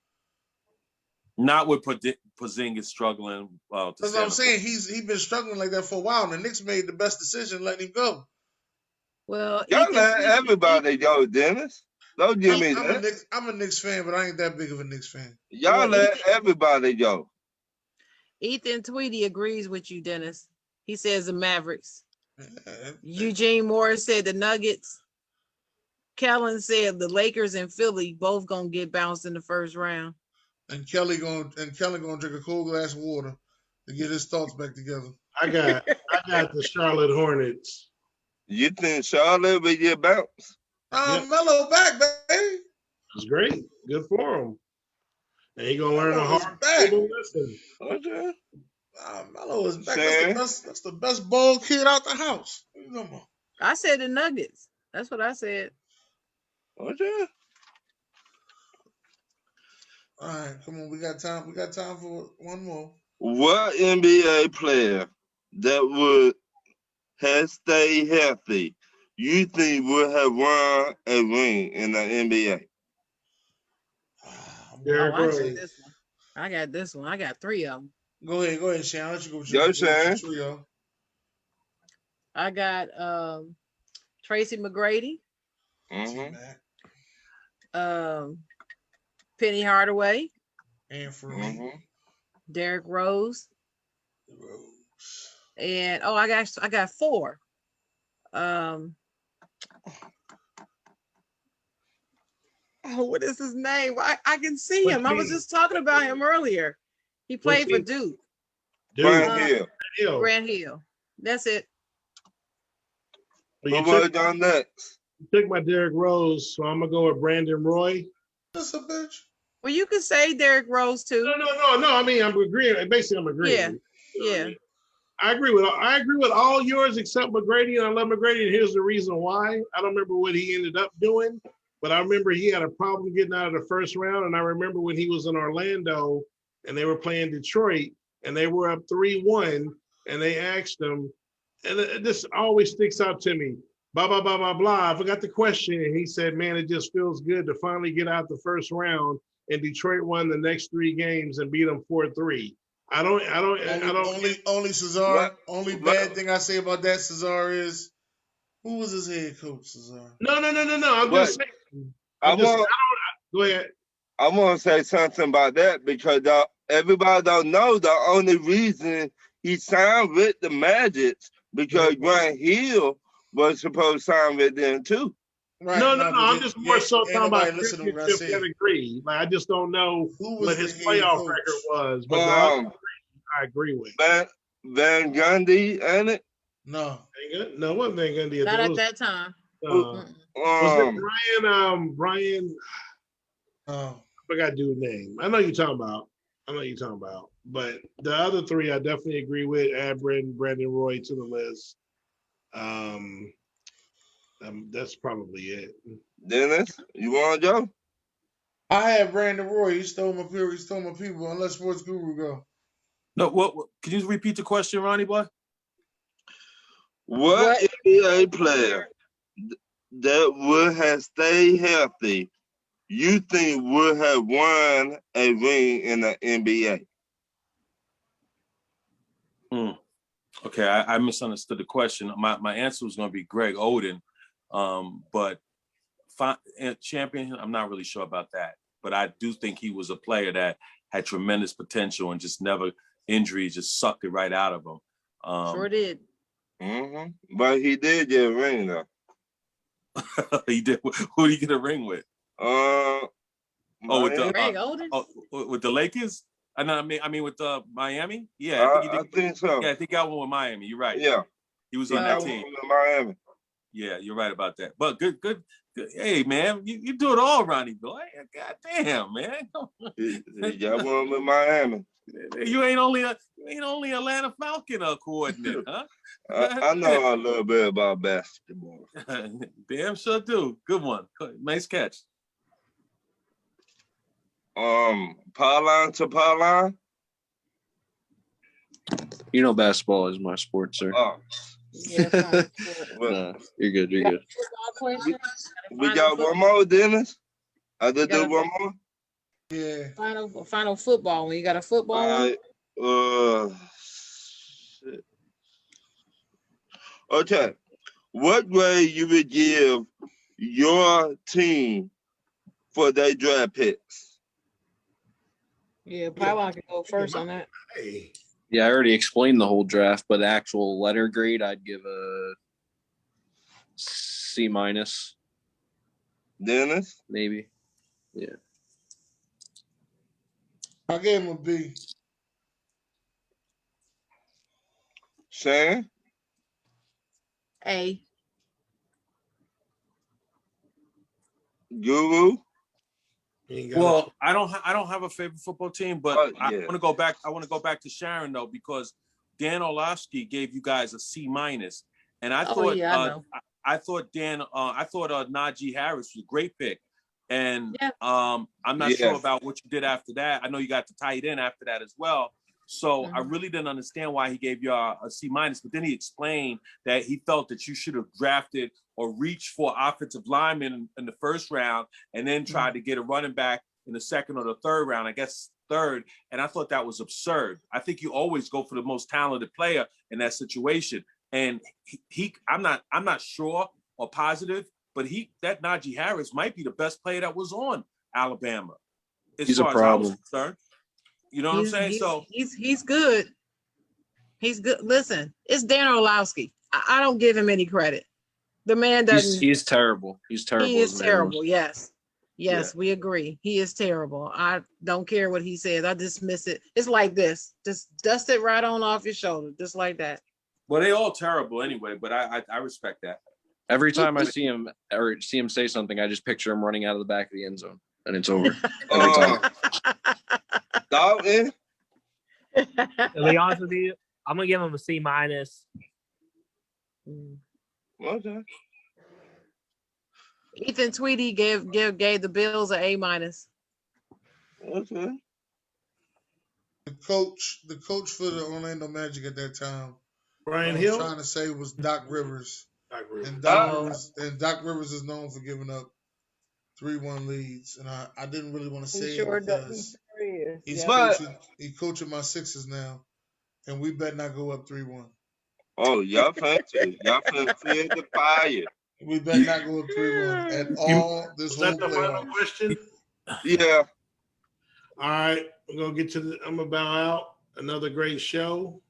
Not with Porzingis struggling. That's what I'm saying. He's been struggling like that for a while, and the Knicks made the best decision letting him go. Well, y'all let everybody go, Dennis. Don't give me that. I'm a Knicks fan, but I ain't that big of a Knicks fan. Y'all let everybody go. Ethan Tweedy agrees with you, Dennis. He says the Mavericks. Eugene Morris said the Nuggets. Kellen said the Lakers and Philly both gonna get bounced in the first round. and Kelly gonna drink a cold glass of water to get his thoughts back together. I got the Charlotte Hornets. You think Charlotte will get bounced? Yep. Melo back, baby. It's great. Good for him. And he gonna learn a Melo is hard back. lesson. Okay. Melo is back. Sam? That's the best bald kid out the house. What you talking about? I said the Nuggets. That's what I said. Okay. All right, come on. We got time. We got time for one more. What NBA player that would have stayed healthy you think would have won a ring in the NBA? Derrick I Rose. got this one. I got 3 of them. Go ahead, Shane. I'll let you go. Go, Shane. Trio. I got Tracy McGrady, Mm-hmm. Penny Hardaway, And for Mm-hmm. Derrick Rose, Rose. and I got 4. What is his name? I can see him. I was just talking about him earlier. He played for Duke. Grant Hill. Grant Hill. That's it. Well, Who was on next? you took my Derrick Rose, so I'm gonna go with Brandon Roy. That's a bitch. Well, you could say Derrick Rose too. No. I mean, I'm agreeing. Basically, I'm agreeing. Yeah. You know what I Yeah. mean? I agree with all yours except McGrady, and I love McGrady. And here's the reason why. I don't remember what he ended up doing, but I remember he had a problem getting out of the first round. And I remember when he was in Orlando and they were playing Detroit and they were up 3-1, and they asked him, and this always sticks out to me. Blah, blah, blah, blah, blah. I forgot the question. And he said, man, it just feels good to finally get out the first round. And Detroit won the next 3 games and beat them 4-3. Only Cesar. What? Only bad thing I say about that Cesar is who was his head coach, Cesar? No. I'm What? just saying. Go ahead. I want to say something about that because everybody don't know the only reason he signed with the Magic because Grant Hill was supposed to sign with them too. Right. No. I'm just more so talking about listening to what I championship said. pedigree. Like, I just don't know Who was what his the head playoff coach? record was, but the other three I agree with. Van Gundy, ain't it? No. No, what Van Gundy? Not at that time. Was it Brian? Oh. I forgot dude's name. I know you're talking about. But the other 3 I definitely agree with. Add Brandon Roy to the list. That's probably it. Dennis, you want to go? I had Brandon Roy. He stole my people. Unless Sports Guru go. No, what? Can you repeat the question, Ronnie boy? What NBA player that would have stayed healthy you think would have won a ring in the NBA? Okay, I misunderstood the question. My answer was going to be Greg Oden, but champion, I'm not really sure about that. But I do think he was a player that had tremendous potential and just injury just sucked it right out of him. Sure did. Mm-hmm. But he did get a ring though. He did. Who did he get a ring with? With Greg Oden? With the Lakers? I mean with Miami. Yeah, I think so. Yeah, I think he got one with Miami. You're right. Yeah, he was on that team. With Miami. Yeah, you're right about that. But good. Hey, man, you do it all, Ronnie boy. God damn, man. He got one with Miami. You ain't only Atlanta Falcon coordinator, huh? I know a little bit about basketball. Damn sure do. Good one. Nice catch. Pylon to pylon. You know, basketball is my sport, sir. Oh. Yeah, No, you're good. You're good. We got one more, Dennis. I did do one more. Yeah. Final football. When you got a football one? Shit. Okay. What grade you would give your team for their draft picks? Yeah, Pylon can go first on that. Hey. Yeah, I already explained the whole draft, but the actual letter grade, I'd give a C-, Dennis? maybe. Yeah. I gave him a B. Shane? A. Guru? You ain't got Well, I don't have a favorite football team, but Oh, I yeah. want to go back. I want to go back to Sharon though, because Dan Orlovsky gave you guys a C-, and I Oh, thought yeah, I know. I thought Najee Harris was a great pick, and Yeah. I'm not Yeah. sure about what you did after that. I know you got the tight end after that as well. So I Mhm. really didn't understand why he gave you a C-, but then he explained that he felt that you should have drafted or reached for offensive linemen in the first round and then tried to get a running back in the second or the third round, I guess third. And I thought that was absurd. I think you always go for the most talented player in that situation. And I'm not sure or positive, but that Najee Harris might be the best player that was on Alabama, as He's a far as I was problem. concerned. You know what I'm saying? So He's good. He's good. Listen, it's Dan Orlovsky. I don't give him any credit. The man doesn't. He's terrible. He's terrible. He is as an analyst. terrible. Yes. Yes, Yeah. we agree. He is terrible. I don't care what he says. I dismiss it. It's like this. Just dust it right on off your shoulder, just like that. well, they all terrible anyway, but I respect that. Every time I see him or see him say something, I just picture him running out of the back of the end zone, and it's over every time. Dalton? To be honest with you, I'm gonna give him a C-. Okay. Ethan Tweedy gave the Bills an A-. Okay. The coach for the Orlando Magic at that time, Brian I was Hill. trying to say, was Doc Rivers. Doc Rivers. And Oh. Doc Rivers is known for giving up 3-1 leads. And I didn't really want to say it because he's coaching my Sixers now. And we better not go up 3-1. Oh, y'all fancy. Y'all finna feed the fire. We better not go up 3-1 at all this Was whole that the final playoff. question? Yeah. All right, we're gonna get to I'm gonna bow out. Another great show.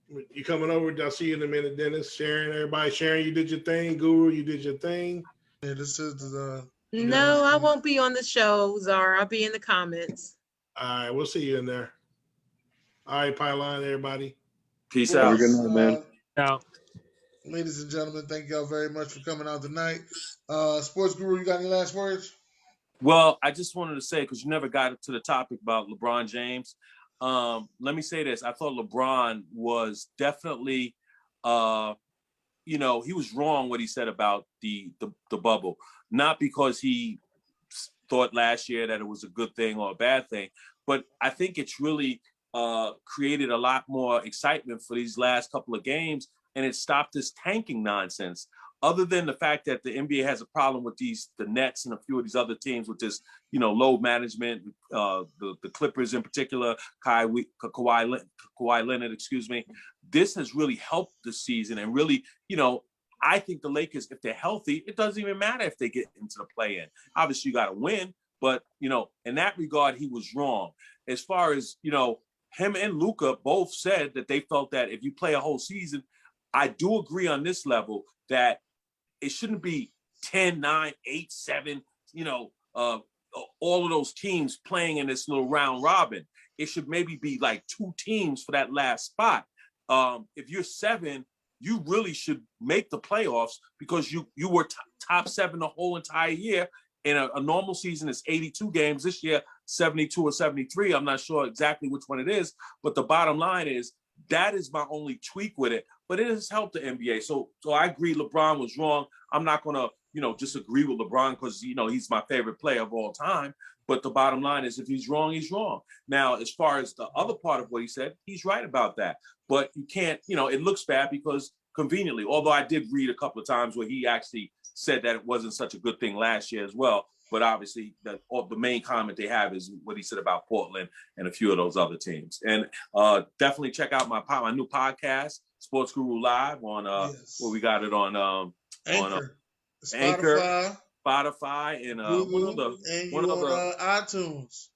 You coming over? I'll see you in a minute, Dennis. Sharon, everybody. Sharon, you did your thing. Guru, you did your thing. Yeah, this is the No, I won't be on the show, Zara. I'll be in the comments. All right, we'll see you in there. All right, pylon, everybody. Peace Well, out. Good night, man. No. ladies and gentlemen, thank y'all very much for coming out tonight. Sports Guru, you got any last words? Well, I just wanted to say, because you never got to the topic about LeBron James. Let me say this. I thought LeBron was definitely, he was wrong what he said about the bubble. Not because he thought last year that it was a good thing or a bad thing, but I think it's really created a lot more excitement for these last couple of games, and it stopped this tanking nonsense. Other than the fact that the NBA has a problem with the Nets and a few of these other teams with this, load management, the Clippers in particular, Kawhi Leonard, this has really helped the season. And really, I think the Lakers, if they're healthy, it doesn't even matter if they get into the play-in. Obviously, you got to win, but, in that regard, he was wrong. As far as, him and Luka both said that they felt that if you play a whole season, I do agree on this level that it shouldn't be 10, 9, 8, 7, all of those teams playing in this little round robin. It should maybe be like 2 teams for that last spot. If you're 7, you really should make the playoffs because you were top 7 the whole entire year. In a normal season, it's 82 games. This year, 72 or 73. I'm not sure exactly which one it is, but the bottom line is that is my only tweak with it. But it has helped the NBA. So I agree LeBron was wrong. I'm not going to, just agree with LeBron because, he's my favorite player of all time. But the bottom line is if he's wrong, he's wrong. Now, as far as the other part of what he said, he's right about that. But you can't, it looks bad because conveniently, although I did read a couple of times where he actually said that it wasn't such a good thing last year as well. But obviously, the main comment they have is what he said about Portland and a few of those other teams. And definitely check out my new podcast, Sports Guru Live, on where we got it on Anchor, Anchor, Spotify, and Google, one other iTunes,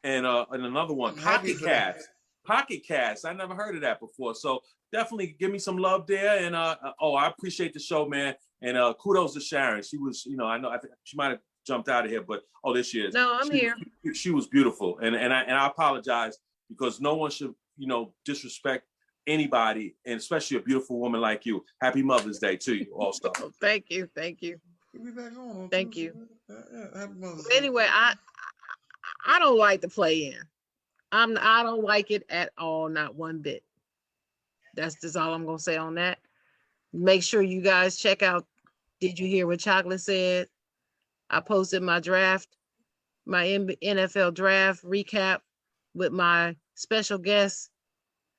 and another one, Pocket Cast. Pocket Cast. I never heard of that before. So definitely give me some love there. And I appreciate the show, man. And kudos to Sharon. She was, I think she might have jumped out of here, but there she is. No, I'm here. She was beautiful, and I apologize because no one should disrespect anybody, and especially a beautiful woman like you. Happy Mother's Day to you, also. Oh, thank you. We'll be back on Thank Tuesday. you. Yeah, happy Mother's But Day. anyway, I don't like the play in. I don't like it at all, not one bit. That's just all I'm gonna say on that. Make sure you guys check out. Did you hear what Chocolate said? I posted my draft, my NFL draft recap with my special guest,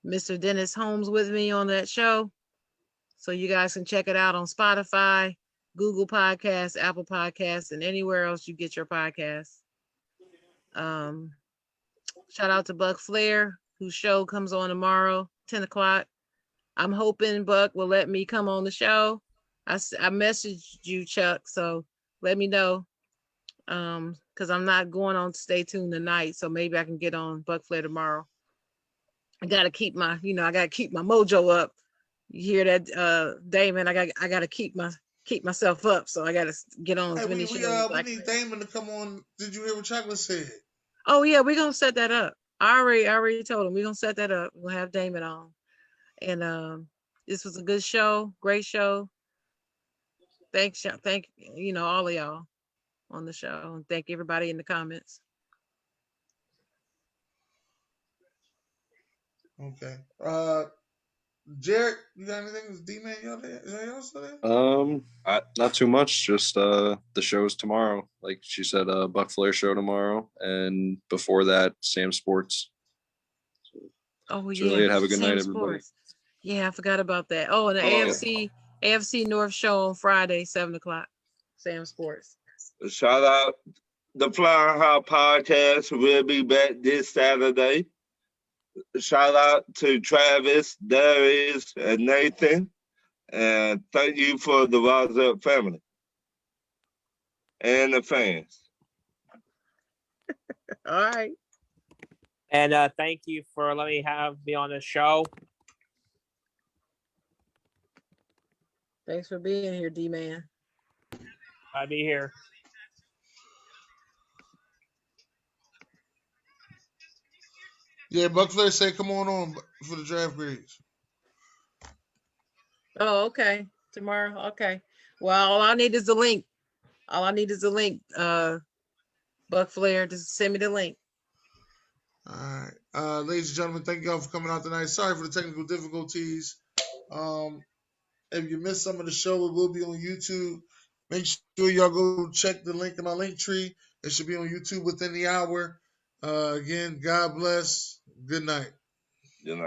Mr. Dennis Holmes, with me on that show. So you guys can check it out on Spotify, Google Podcasts, Apple Podcasts, and anywhere else you get your podcasts. Shout out to Buck Flair, whose show comes on tomorrow, 10 o'clock. I'm hoping Buck will let me come on the show. I messaged you, Chuck, so let me know. Because I'm not going on Stay Tuned tonight, so maybe I can get on Buck Flair tomorrow. I gotta keep my mojo up. You hear that, Damon? I gotta keep myself up, so I gotta get on as many shows as I We need can. Damon to come on. Did you hear what Chocolate said? Oh yeah, we're gonna set that up. I already told him we're gonna set that up. We'll have Damon on. And this was a good show, great show. Thank all of y'all on the show, and thank everybody in the comments. Okay. Jared, you got anything? D-Man, y'all there? Is y'all still there? Not too much. Just the shows tomorrow. Like she said, Buck Flair show tomorrow, and before that, Sam Sports. Oh It's yeah, really it. Have a good Sam night, everybody. Sports. Yeah, I forgot about that. Oh, and the AFC North show on Friday, 7 o'clock. Sam Sports. Shout out the Flying High Podcast. We'll be back this Saturday. Shout out to Travis, Darius, and Nathan. And thank you for the Rise Up family and the fans. All right. And thank you for letting me on the show. Thanks for being here, D-Man. I'll be here. Yeah, Buck Flair said come on for the draft grades. Oh, okay. Tomorrow. Okay. Well, all I need is the link. Buck Flair, just send me the link. All right. Ladies and gentlemen, thank y'all for coming out tonight. Sorry for the technical difficulties. If you missed some of the show, it will be on YouTube. Make sure y'all go check the link in my link tree. It should be on YouTube within the hour. Again, God bless. Good night. Good night.